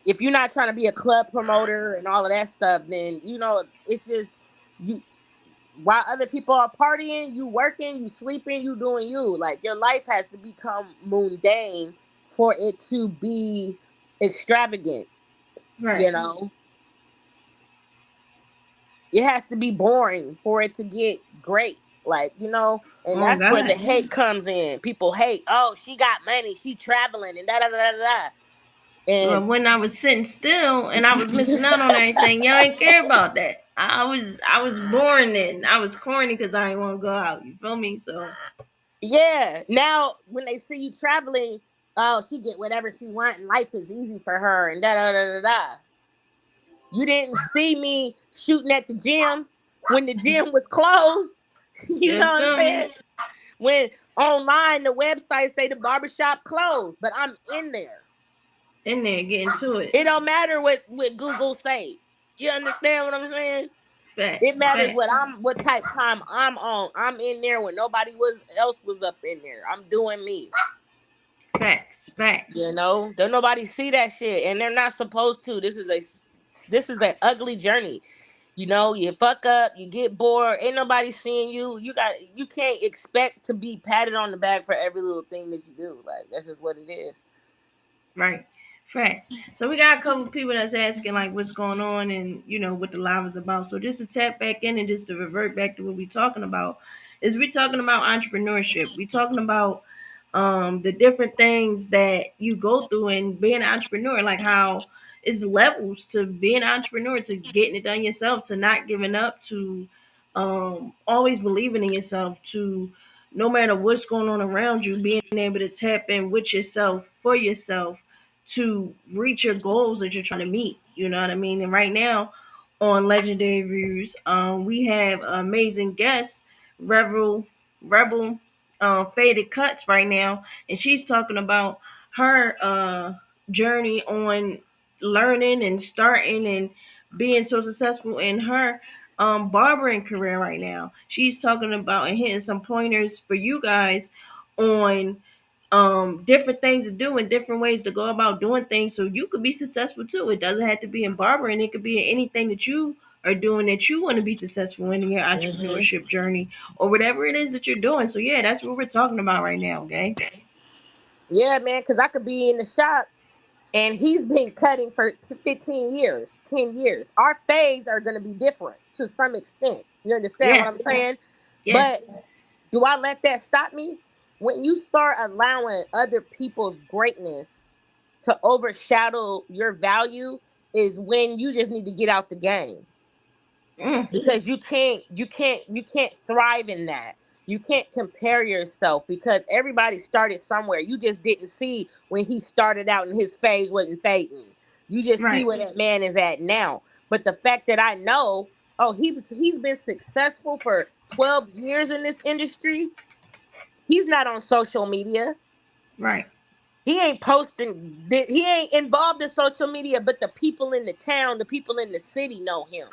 if you're not trying to be a club promoter and all of that stuff, then it's just you. While other people are partying, you working, you sleeping, you doing you. Like your life has to become mundane for it to be extravagant, Right. you know. It has to be boring for it to get great. Like, and Oh that's where the God. hate comes in. People hate, oh, she got money, she traveling and da da da da da. Well, And when I was sitting still and I was missing out on everything, y'all ain't care about that. I was born then. I was corny because I didn't want to go out. You feel me? So yeah, now when they see you traveling, oh, she get whatever she want and life is easy for her and da da da da da. You didn't see me shooting at the gym when the gym was closed. You you know what I'm feel me? saying? When online the website say the barbershop closed, but I'm in there. In there getting to it. It don't matter what Google say. You understand what I'm saying? It Facts. matters what Facts. what type time I'm on. I'm in there when nobody else was up in there. I'm doing me. Facts. Facts. Don't nobody see that shit, and they're not supposed to. This is a ugly journey. You fuck up, you get bored, ain't nobody seeing you. You can't expect to be patted on the back for every little thing that you do. Like, that's just what it is. Right. Facts. So we got a couple people that's asking like what's going on and what the live is about. So just to tap back in and just to revert back to what we talking about is we talking about entrepreneurship. We talking about the different things that you go through in being an entrepreneur, like how it's levels to being an entrepreneur, to getting it done yourself, to not giving up, to always believing in yourself, to no matter what's going on around you, being able to tap in with yourself for yourself to reach your goals that you're trying to meet. You know what I mean? And right now on Legendary Views, we have amazing guest, Rebel Faded Cuts right now, and she's talking about her journey on learning and starting and being so successful in her barbering career right now. She's talking about and hitting some pointers for you guys on different things to do and different ways to go about doing things so you could be successful too. It doesn't have to be in barbering, it could be in anything that you are doing that you want to be successful in your Hmm. entrepreneurship journey or whatever it is that you're doing. So yeah, that's what we're talking about right now, okay? Yeah, man, because I could be in the shop and he's been cutting for 15 years, 10 years. Our phase are going to be different to some extent. You understand what Yeah. I'm saying? Yeah. But do I let that stop me? When you start allowing other people's greatness to overshadow your value, is when you just need to get out the game, Mm, because you can't thrive in that. You can't compare yourself because everybody started somewhere. You just didn't see when he started out and his phase wasn't fading. You just see right. where that man is at now. But the fact that I know, oh, he's been successful for 12 years in this industry. He's not on social media. Right. He ain't posting. He ain't involved in social media. But the people in the town, the people in the city know him.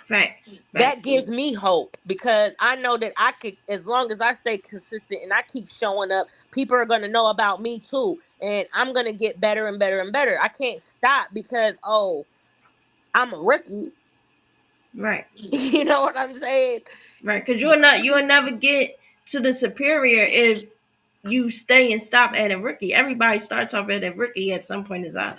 Facts. That Facts. gives me hope because I know that I could, as long as I stay consistent and I keep showing up, people are going to know about me too. And I'm going to get better and better and better. I can't stop because, oh, I'm a rookie. Right. You know what I'm saying? Right. Because you'll never get to the superior if you stay and stop at a rookie. Everybody starts off at a rookie at some point in time.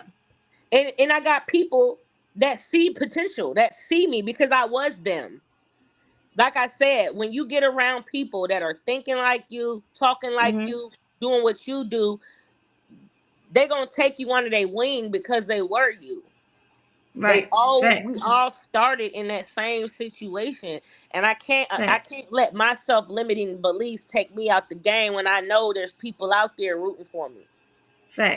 And I got people that see potential, that see me because I was them. Like I said, when you get around people that are thinking like you, talking like Mm-hmm. you, doing what you do, they're going to take you under their wing because they were you. Right. We Facts. all started in that same situation, and I Facts. can't let my self-limiting beliefs take me out the game when I know there's people out there rooting for me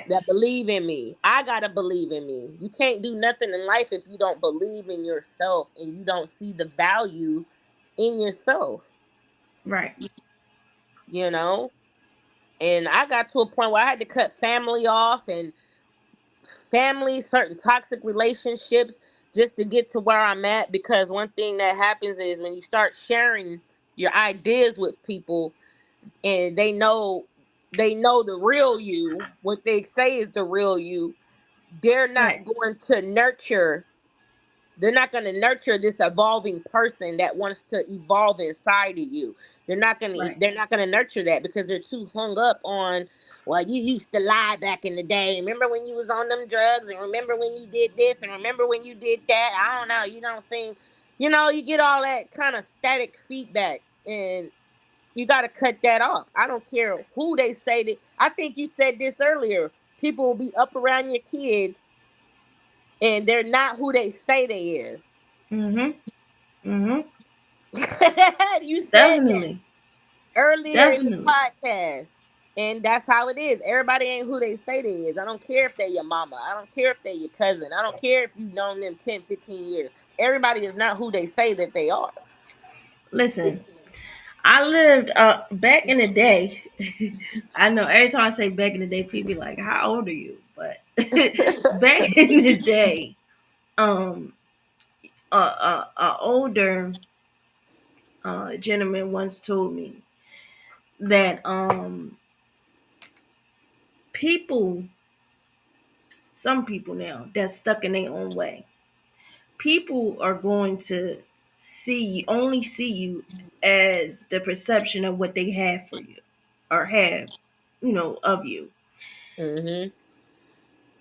that Facts. believe in me. I got to believe in me. You can't do nothing in life if you don't believe in yourself and you don't see the value in yourself, Right. you know? And I got to a point where I had to cut family off and certain toxic relationships just to get to where I'm at, because one thing that happens is when you start sharing your ideas with people and they know the real you, what they say is the real you, they're not Facts. going to nurture They're not going to nurture this evolving person that wants to evolve inside of you. Right. They're not going to nurture that because they're too hung up on, well, you used to lie back in the day. Remember when you was on them drugs, and remember when you did this, and remember when you did that. I don't know, you don't seem, you get all that kind of static feedback, and you got to cut that off. I don't care who they say that. I think you said this earlier. People will be up around your kids and they're not who they say they is. Mm-hmm. Mm-hmm. You said that Definitely. earlier in the Definitely. podcast. And that's how it is. Everybody ain't who they say they is. I don't care if they're your mama. I don't care if they're your cousin. I don't care if you've known them 10, 15 years. Everybody is not who they say that they are. Listen, I lived back in the day. I know every time I say back in the day, people be like, "How old are you?" But back in the day, um, a older gentleman once told me that people, some people now that's stuck in their own way, people are going to only see you as the perception of what they have for you or have, of you. Mm-hmm.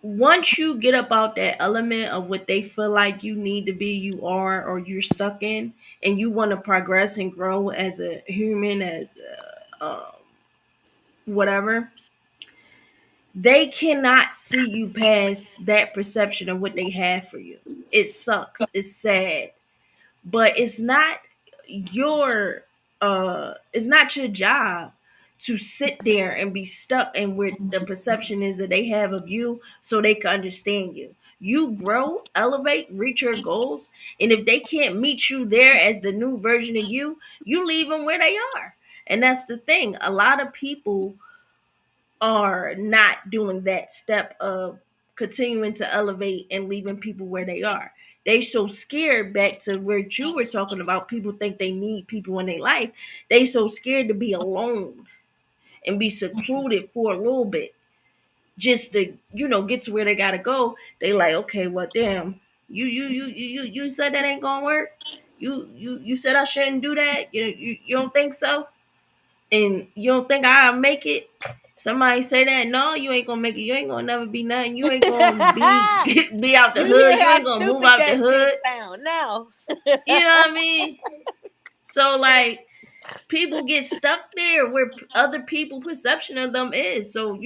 Once you get up out that element of what they feel like you need to be, you are, or you're stuck in, and you want to progress and grow as a human, as whatever, they cannot see you past that perception of what they have for you. It sucks. It's sad, but it's not your job to sit there and be stuck in where the perception is that they have of you so they can understand you. You grow, elevate, reach your goals, and if they can't meet you there as the new version of you, you leave them where they are. And that's the thing, a lot of people are not doing that step of continuing to elevate and leaving people where they are. They so scared, back to where you were talking about, people think they need people in their life. They so scared to be alone and be secluded for a little bit just to, get to where they gotta go. They like, okay, well, damn, you said that ain't gonna work. You said I shouldn't do that. You don't think so? And you don't think I'll make it? Somebody say that, no, you ain't gonna make it. You ain't gonna never be nothing. You ain't gonna be be out the You hear hood. You how ain't gonna move stupid out the that shit hood. sound now. You know what I mean? So like, people get stuck there where other people perception of them is. So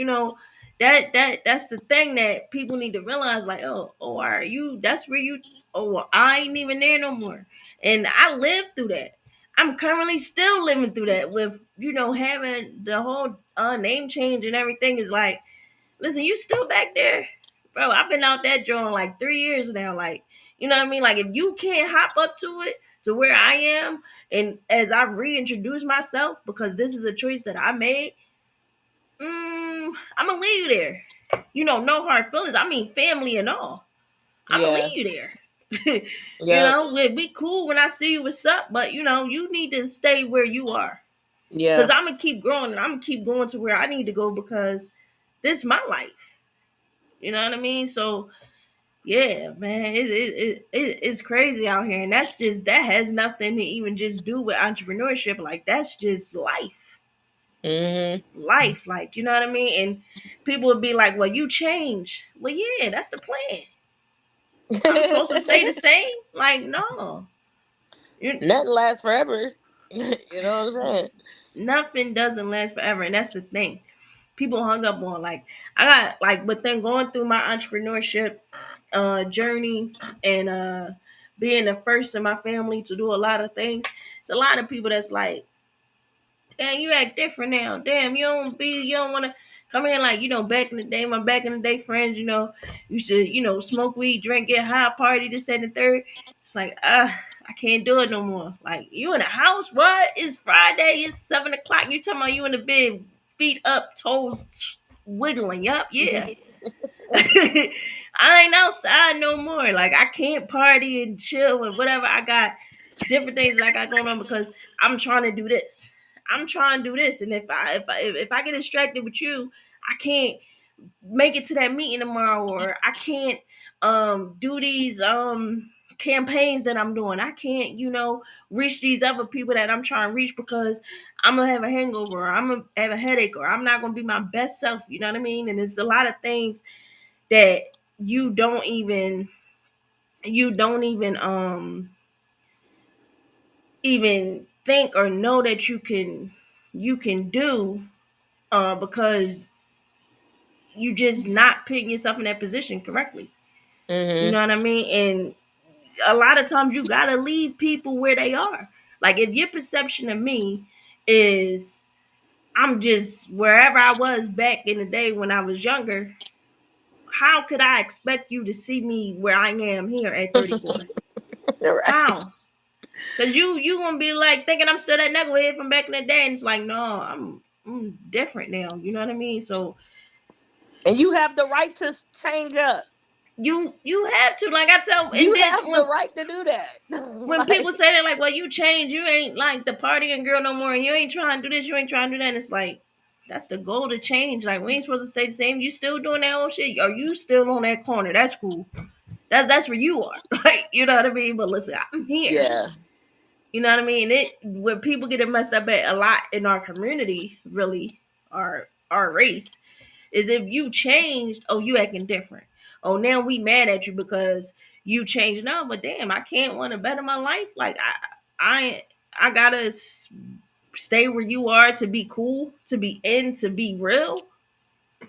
that's the thing that people need to realize. Like, oh, are you? That's where you. Oh, well, I ain't even there no more. And I lived through that. I'm currently still living through that with having the whole name change and everything. Is like, listen, you still back there, bro? I've been out that joint like 3 years now. Like, you know what I mean? Like, if you can't hop up to it to where I am, and as I've reintroduced myself because this is a choice that I made, I'm gonna leave you there. No hard feelings. I mean, family and all. I'm gonna Yeah. leave you there. Yep. We cool when I see you. What's up? But you need to stay where you are. Cause Yeah. I'm gonna keep growing and I'm gonna keep going to where I need to go because this is my life. You know what I mean? So yeah, man, it's crazy out here, and that has nothing to even just do with entrepreneurship. Like, that's just life, Mm-hmm. like, you know what I mean. And people would be like, "Well, you changed." Well, yeah, that's the plan. I'm supposed to stay the same? Like, no, you Nothing lasts forever. You know what I'm saying? nothing doesn't last forever, and that's the thing. People hung up on, like, I got like, but then going through my entrepreneurship journey and being the first in my family to do a lot of things, it's a lot of people that's like, damn, you act different now. Damn, you don't want to come in like, back in the day, my back in the day friends, used to, smoke weed, drink, get high, party, this, that, and the third. It's like, I can't do it no more. Like, you in the house, what? It's Friday, it's 7 o'clock. You talking about you in the bed, feet up, toes wiggling. Yup, yeah. I ain't outside no more. Like, I can't party and chill and whatever. I got different things that I got going on because I'm trying to do this. I'm trying to do this, and if I get distracted with you, I can't make it to that meeting tomorrow, or I can't do these campaigns that I'm doing. I can't, reach these other people that I'm trying to reach because I'm gonna have a hangover, or I'm gonna have a headache, or I'm not gonna be my best self. You know what I mean? And it's a lot of things that you don't even you don't even think or know that you can do, because you just not putting yourself in that position correctly. You Mhm. know what I mean? And a lot of times you gotta leave people where they are. Like, if your perception of me is I'm just wherever I was back in the day when I was younger, how could I expect you to see me where I am here at 34? Right. How? Cause you gonna be like thinking I'm still that knucklehead from back in the day, and it's like, no, I'm different now. You know what I mean? So And you have the right to change up. you have to, like I tell, and You then have the right to do that. when people Like, say that, like, well, you changed, you ain't like the partying girl no more, and you ain't trying to do this, you ain't trying to do that. And it's like, that's the goal, to change. Like, we ain't supposed to stay the same. You still doing that old shit? Are you still on that corner? That's cool. That's where you are. Like, you know what I mean? But listen, I'm here. yeah. You know what I mean? It where people get it messed up at a lot in our community, really, our race, is if you changed, oh, you acting different. Oh, now we mad at you because you changed. No, but damn, I can't want to better my life. Like, I gotta stay where you are to be cool, to be in, to be real.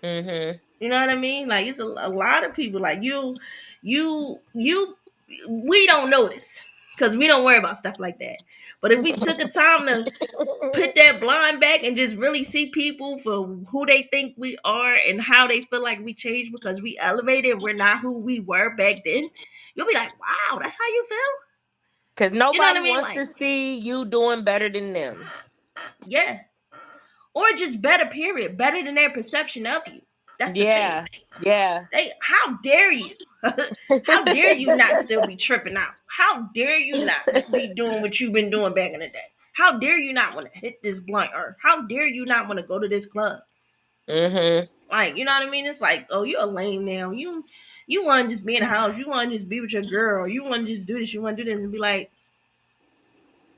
Mhm. You know what I mean? Like, it's a lot of people like you. We don't notice because we don't worry about stuff like that. But if we took a time to put that blind back and just really see people for who they think we are and how they feel like we changed because we elevated, we're not who we were back then, you'll be like, wow, that's how you feel. Cause You know what nobody I mean? wants Like, to see you doing better than them. yeah. Or just better, period. Better than their perception of you. That's the thing. Yeah. Yeah. How dare you? How dare you not still be tripping out? How dare you not be doing what you've been doing back in the day? How dare you not want to hit this blunt? Or how dare you not want to go to this club? Mhm. Like, you know what I mean? It's like, oh, you're a lame now. You want to just be in the house. You want to just be with your girl. You want to just do this. You want to do this, and be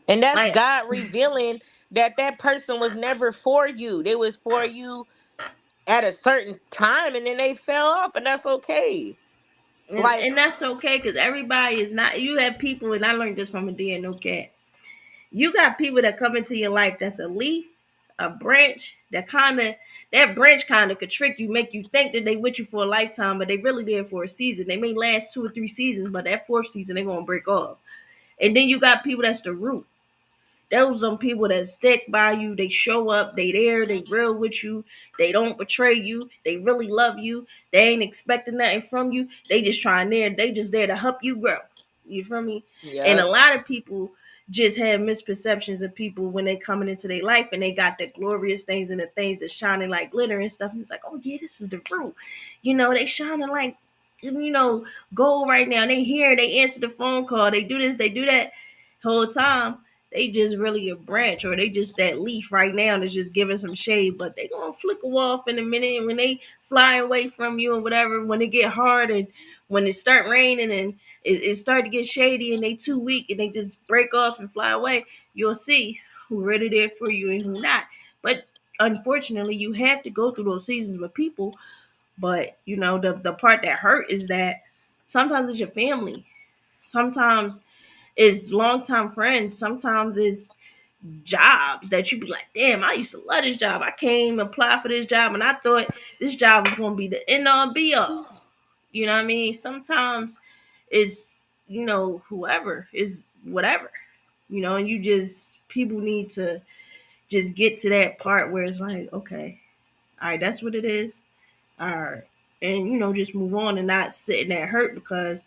And that's like, God revealing that that person was never for you. They was for you at a certain time, and then they fell off, and that's okay. Like, and that's okay because everybody is not. You have people, and I learned this from a dear no cat. You got people that come into your life that's a leaf, a branch, that branch kind of could trick you, make you think that they with you for a lifetime, but they really there for a season. They may last 2 or 3 seasons, but that fourth season they're gonna break off. And then you got people that's the root. Those some people that stick by you. They show up. They there. They real with you. They don't betray you. They really love you. They ain't expecting nothing from you. They just trying there. They just there to help you grow. You feel me? And a yep. lot of people just have misperceptions of people when they coming into their life, and they got the glorious things and the things that shining like glitter and stuff. And it's like, oh yeah, this is the fruit. They shining like, gold right now. They here. They answer the phone call. They do this. They do that. Whole time they just really a branch, or they just that leaf right now that's just giving some shade, but they gonna flicker off in a minute. And when they fly away from you and whatever, when it get hard and when it start raining and it start to get shady and they too weak and they just break off and fly away, you'll see who really there for you and who not. But unfortunately, you have to go through those seasons with people. But the part that hurt is that sometimes it's your family, sometimes it's longtime friends, sometimes it's jobs that you be like, damn, I used to love this job. I came apply for this job and I thought this job was gonna be the end all be all. You know what I mean? Sometimes it's, whoever is whatever. And you just people need to just get to that part where it's like, okay, all right, that's what it is. All right. And just move on and not sit in that hurt, because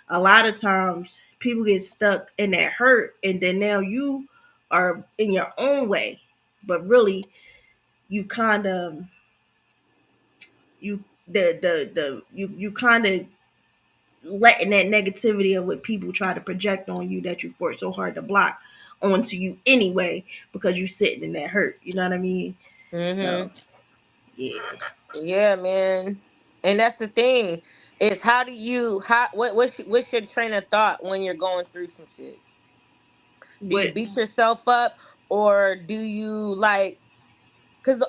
a lot of times people get stuck in that hurt, and then now you are in your own way, but really you kind of you you kind of letting that negativity of what people try to project on you that you fought so hard to block onto you anyway, because you sitting in that hurt. You know what I mean? So Mhm. yeah. Yeah, man. And that's the thing. Is how do you how what's your train of thought when you're going through some shit? Do you What? beat yourself up, or do you like? Because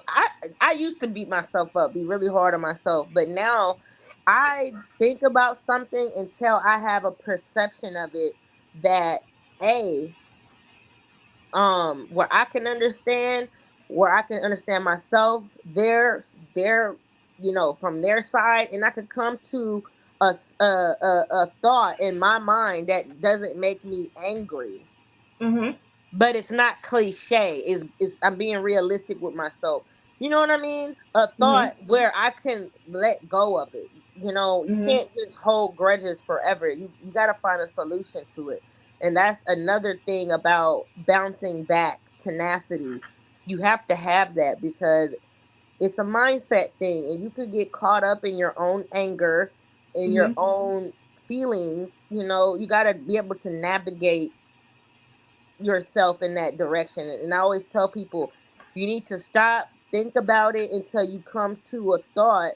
I used to beat myself up, be really hard on myself, but now I think about something until I have a perception of it that a where I can understand, where I can understand myself, their from their side, and I could come to a thought in my mind that doesn't make me angry, Mm-hmm. but it's not cliche. Is I'm being realistic with myself. You know what I mean? A thought Mm-hmm. where I can let go of it. You Mm-hmm. can't just hold grudges forever. You got to find a solution to it. And that's another thing about bouncing back, tenacity. You have to have that because it's a mindset thing, and you could get caught up in your own anger, in your Mm-hmm. own feelings. You got to be able to navigate yourself in that direction. And I always tell people, you need to stop, think about it until you come to a thought,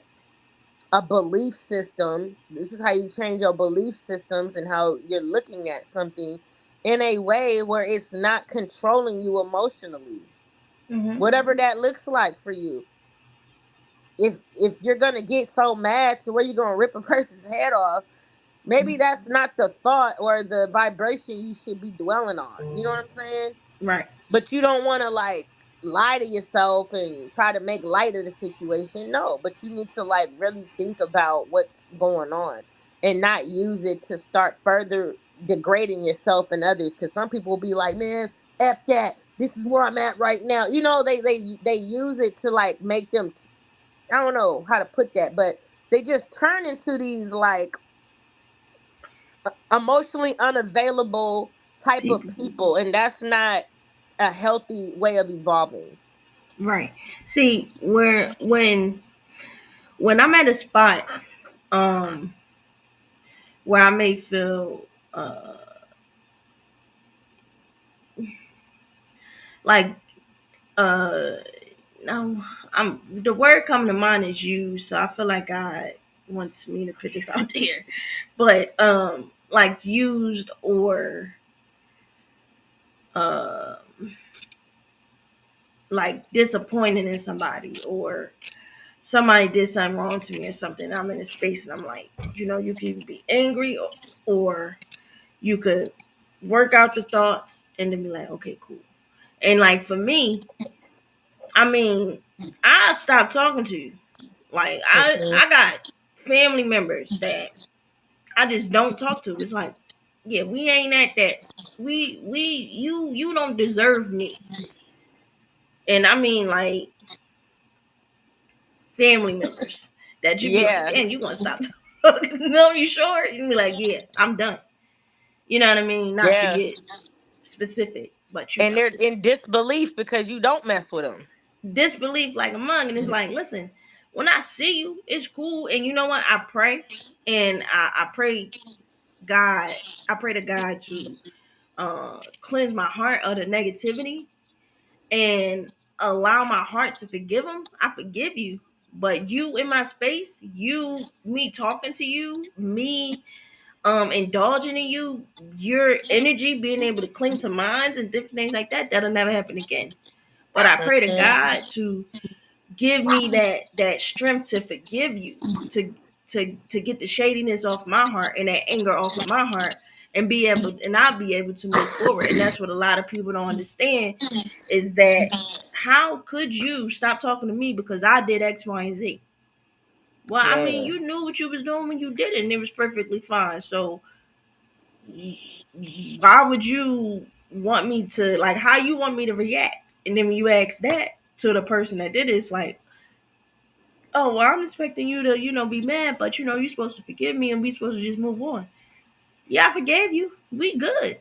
a belief system. This is how you change your belief systems and how you're looking at something in a way where it's not controlling you emotionally. Mm-hmm. Whatever that looks like for you. If you're gonna get so mad to where you're gonna rip a person's head off, maybe that's not the thought or the vibration you should be dwelling on. You know what I'm saying? Right. But you don't want to like lie to yourself and try to make light of the situation. No, but you need to like really think about what's going on and not use it to start further degrading yourself and others. Because some people will be like, man, f that, this is where I'm at right now. They use it to like make them I don't know how to put that, but they just turn into these like emotionally unavailable type of People. people, and that's not a healthy way of evolving. Right. See, when I'm at a spot, um, where I may feel like uh no, I'm the word coming to mind is you, so I feel like God wants me to put this out there. But like used or uh like disappointed in somebody, or somebody did something wrong to me or something. I'm in a space and I'm like, you could either be angry, or you could work out the thoughts and then be like, okay, cool. And like for me, I mean, I stopped talking to you. Like I got family members that I just don't talk to. It's like, yeah, we ain't at that. You don't deserve me. And I mean like family members that you be like, Yeah, damn, you gonna stop talking? No, you sure? You be like, yeah, I'm done. You know what I mean? Not to yeah. get specific, but And they're in disbelief because you don't mess with them. disbelief like a mug. And it's like, listen, when I see you, it's cool. And you know what? I pray, and I pray God, I pray to God to cleanse my heart of the negativity and allow my heart to forgive them. I forgive you. But you in my space, me talking to you, me indulging in you, your energy being able to cling to minds and different things like that, that'll never happen again. But I pray to Mhm. God to give me that strength to forgive you, to to get the shadiness off my heart and that anger off of my heart, and I'll be able to move forward. And that's what a lot of people don't understand, is that how could you stop talking to me because I did X, Y, and Z? Well, I mean, Man. you knew what you was doing when you did it, and it was perfectly fine. So why would you want me to, like, how you want me to react? And then when you ask that to the person that did it, it's like, oh, well, I'm expecting you to, be mad, but you're supposed to forgive me and we supposed to just move on. Yeah, I forgave you. We good.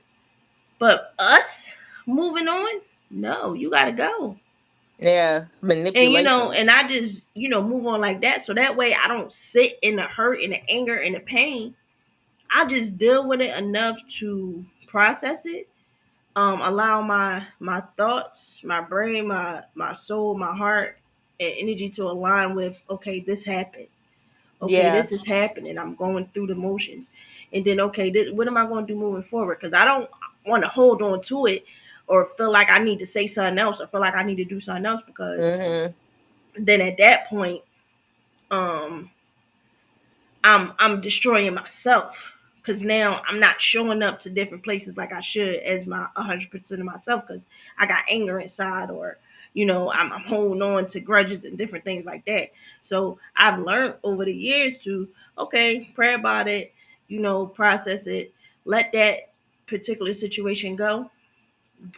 But us moving on, no, you gotta go. Yeah, it's And manipulation. and I just, move on like that. So that way I don't sit in the hurt and the anger and the pain. I just deal with it enough to process it. Allow my thoughts, my brain, my soul, my heart, and energy to align with, okay, this happened. Okay, Yeah. this is happening. I'm going through the motions. And then, okay, what am I going to do moving forward? Because I don't want to hold on to it or feel like I need to say something else or feel like I need to do something else, because Mhm. then at that point, um, I'm destroying myself, because now I'm not showing up to different places like I should as my 100% of myself, because I got anger inside, or I'm holding on to grudges and different things like that. So I've learned over the years to, okay, pray about it, process it, let that particular situation go,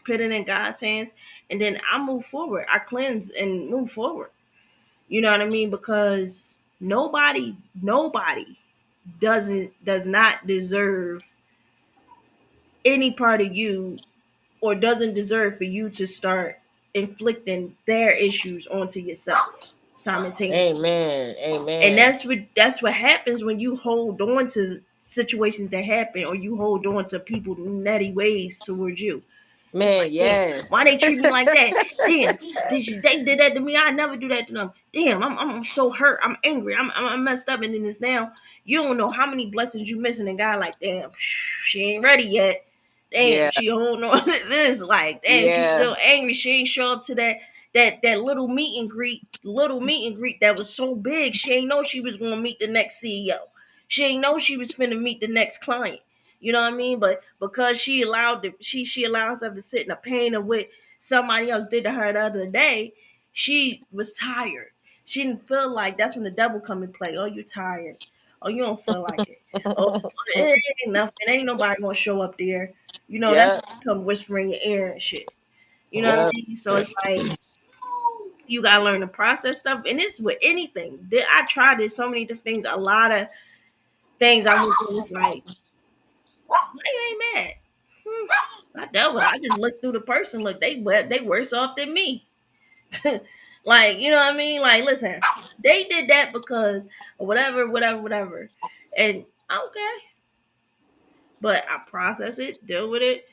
put it in God's hands, and then I move forward. I cleanse and move forward. You know what I mean? Because nobody does not deserve any part of you, or doesn't deserve for you to start inflicting their issues onto yourself simultaneously. Amen. And Amen. that's what happens when you hold on to situations that happen, or you hold on to people nutty ways towards you. It's Man, like, damn, yes. why they treat me like that? Damn, they did that to me. I never do that to them. Damn, I'm so hurt. I'm angry. I'm messed up. And then it's now you don't know how many blessings you missing. And God, like, damn, she ain't ready yet. Damn, Yeah. she holding on to this. Like, damn, she's Yeah. still angry. She ain't show up to that little meet and greet that was so big. She ain't know she was gonna meet the next CEO. She ain't know she was finna meet the next client. You know what I mean? But because she allowed herself to sit in the pain of what somebody else did to her the other day, she was tired. She didn't feel like, that's when the devil come and play. Oh, you're tired. Oh, you don't feel like it. Oh, it ain't nothing. Ain't nobody gonna show up there. That's Yep. when you come whispering in your ear and shit. You know what I Yep. mean? So it's like you gotta learn to process stuff, and it's with anything. I tried this so many different things. A lot of things I went through. It's like, why you ain't mad? I dealt with it. I just looked through the person. Look, they worse off than me. Like, you know what I mean? Like, listen, they did that because of whatever, whatever, whatever. And okay, but I process it, deal with it,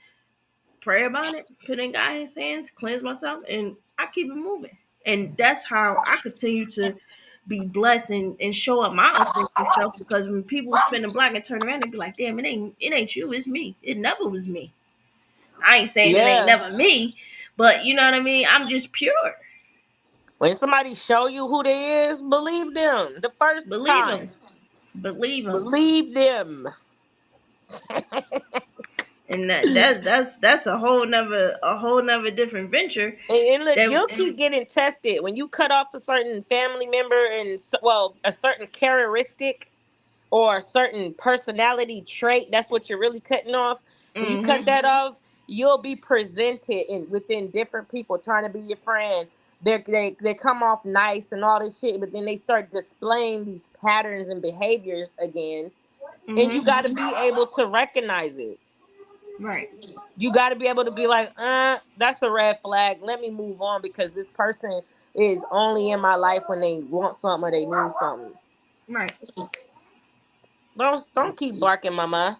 pray about it, put it in God's hands, cleanse myself, and I keep it moving. And that's how I continue to be blessed and show up my authentic self. Because when people spin the block and turn around, they be like, "Damn, it ain't you, it's me. It never was me." I ain't saying it ain't Yeah. never me, but you know what I mean. I'm just pure. When somebody show you who they is, believe them the first Believe time. him. Believe him. Believe them. And that's a whole nother different venture. And look, That you'll keep getting tested when you cut off a certain family member and well, a certain characteristic or a certain personality trait. That's what you're really cutting off. When you cut mm-hmm, that off, you'll be presented in within different people trying to be your friend. They come off nice and all this shit, but then they start displaying these patterns and behaviors again, and you mm-hmm, got to be able to recognize it. right. You got to be able to be like, that's a red flag. Let me move on because this person is only in my life when they want something or they need something. Right. Don't keep barking, mama.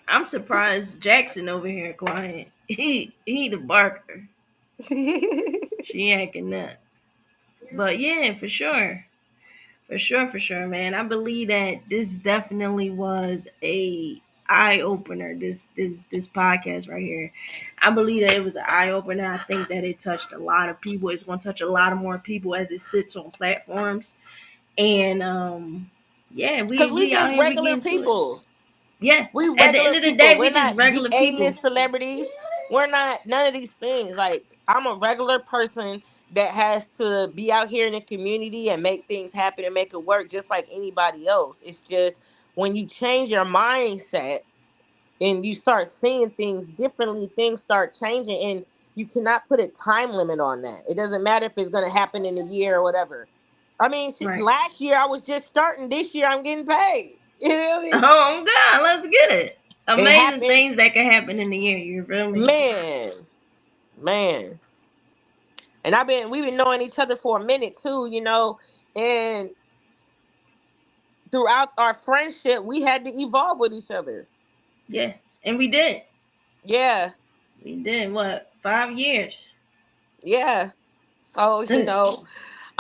I'm surprised Jackson over here quiet. He the barker. She acting up. But yeah, for sure. For sure, man. I believe that this definitely was a eye opener. This podcast right here. I believe that it was an eye opener. I think that it touched a lot of people. It's going to touch a lot of more people as it sits on platforms. And yeah, we Because we we out just here, we regular getting to it. people. Yeah. We At the regular end of the people. day, we We're just not regular people. A-list celebrities. We're not none of these things. Like I'm a regular person that has to be out here in the community and make things happen and make it work just like anybody else. It's just when you change your mindset and you start seeing things differently, things start changing, and you cannot put a time limit on that. It doesn't matter if it's going to happen in a year or whatever. I mean, shit, Right. last year I was just starting. This year I'm getting paid. You know what I mean? Oh God, let's get it. It Amazing happens, things that can happen in a year. You feel me? man, man. And we've been knowing each other for a minute too, and throughout our friendship, we had to evolve with each other. Yeah, and we did. Yeah, We did what? 5 years. yeah. So,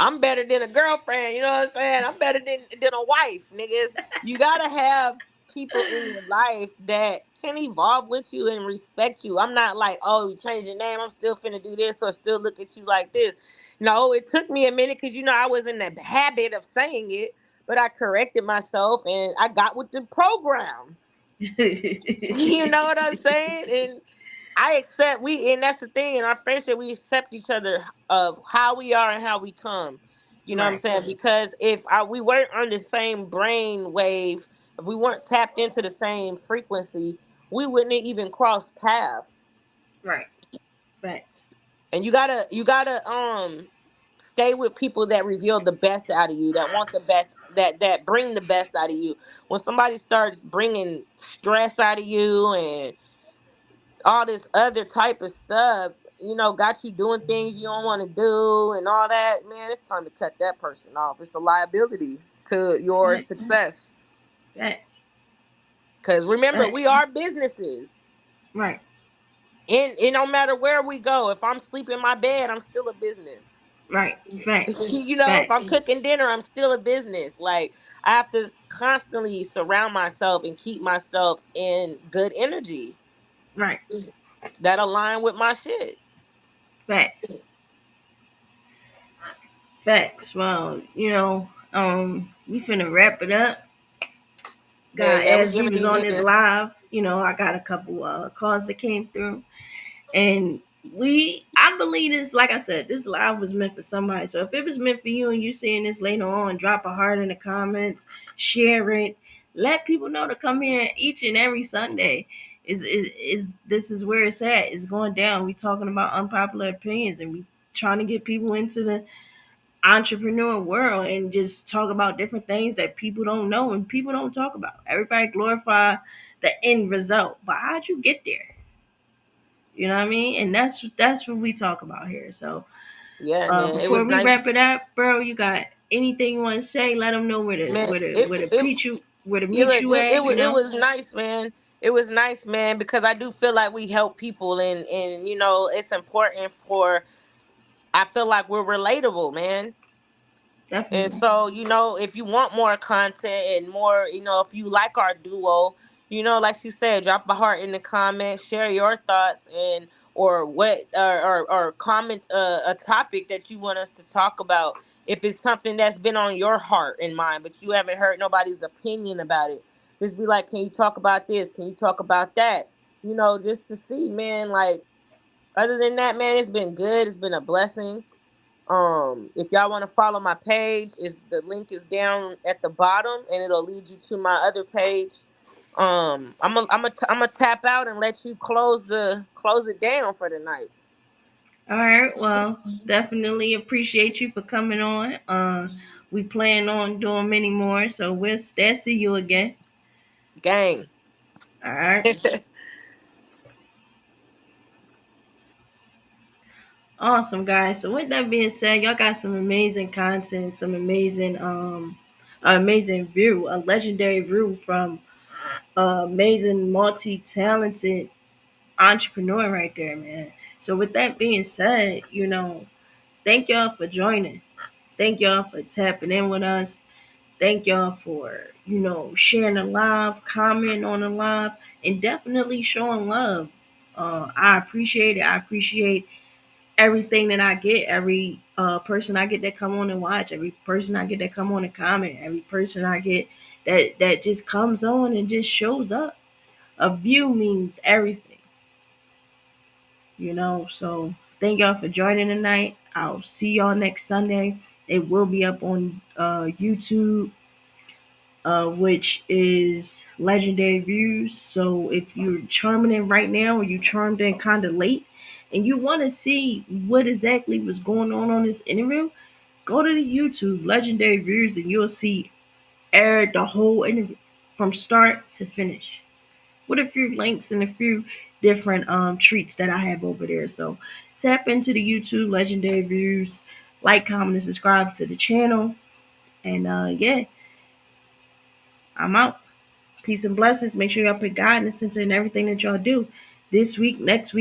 I'm better than a girlfriend. You know what I'm saying? I'm better than a wife, niggas. You gotta have people in your life that can evolve with you and respect you. I'm not like, oh, you changed your name, I'm still finna do this or still look at you like this. No, it took me a minute because I was in the habit of saying it, but I corrected myself and I got with the program. You know what I'm saying? And I accept and that's the thing in our friendship, we accept each other of how we are and how we come. You know what I'm Right, saying? Because if we weren't on the same brain wave, if we weren't tapped into the same frequency, we wouldn't even cross paths. right. Facts. And you gotta stay with people that reveal the best out of you, that want the best, that bring the best out of you. When somebody starts bringing stress out of you and all this other type of stuff, got you doing things you don't want to do and all that, man, it's time to cut that person off. It's a liability to your Facts. success. Facts. Because remember, we Facts. are businesses. Right. And it don't matter where we go. If I'm sleeping in my bed, I'm still a business. Right. Facts. If I'm Facts. cooking dinner, I'm still a business. Like, I have to constantly surround myself and keep myself in good energy Right. that align with my shit. Facts. Facts. Well, we finna wrap it up. Yeah, God, yeah, we as we getting was ready on to this end. live, I got a couple calls that came through, and I believe this. Like I said, this live was meant for somebody. So if it was meant for you, and you seeing this later on, drop a heart in the comments, share it, let people know to come here each and every Sunday. Is this is where it's at? It's going down. We talking about unpopular opinions, and we trying to get people into the entrepreneur world and just talk about different things that people don't know and people don't talk about. Everybody glorify the end result, but how'd you get there? You know what I mean? And that's what we talk about here. So Yeah, man. It before was we nice. wrap it up, bro, you got anything you want to say? Let them know Man, it where to you meet look you at. it was nice, man. It was nice, man, because I do feel like we help people, and it's important for. I feel like we're relatable, man. And Definitely. so, if you want more content and more, if you like our duo, like you said, drop a heart in the comments, share your thoughts and or what or comment a topic that you want us to talk about. If it's something that's been on your heart and mind, but you haven't heard nobody's opinion about it, just be like, can you talk about this? Can you talk about that? Just to see, man. Like, other than that, man, it's been good. It's been a blessing. If y'all want to follow my page, is the link is down at the bottom, and it'll lead you to my other page. I'm a tap out and let you close it down for the night. All right. Well, definitely appreciate you for coming on. We plan on doing many more, so we'll see you again. Gang. All right. Awesome, guys. So with that being said, y'all got some amazing content, some amazing view, a legendary view from amazing, multi-talented entrepreneur right there, man. So with that being said, thank y'all for joining. Thank y'all for tapping in with us. Thank y'all for, sharing the live, commenting on the live, and definitely showing love. I appreciate it. I appreciate everything that I get, every person I get that come on and watch, every person I get that come on and comment, every person I get that just comes on and just shows up. A view means everything, So thank y'all for joining tonight. I'll see y'all next Sunday. It will be up on YouTube, which is Legendary Views. So if you're charming in right now or you charmed in kind of late and you want to see what exactly was going on this interview, go to the YouTube Legendary Views and you'll see the whole interview from start to finish with a few links and a few different treats that I have over there. So tap into the YouTube Legendary Views, like, comment, and subscribe to the channel. And yeah, I'm out. Peace and blessings. Make sure y'all put God in the center in everything that y'all do this week, next week.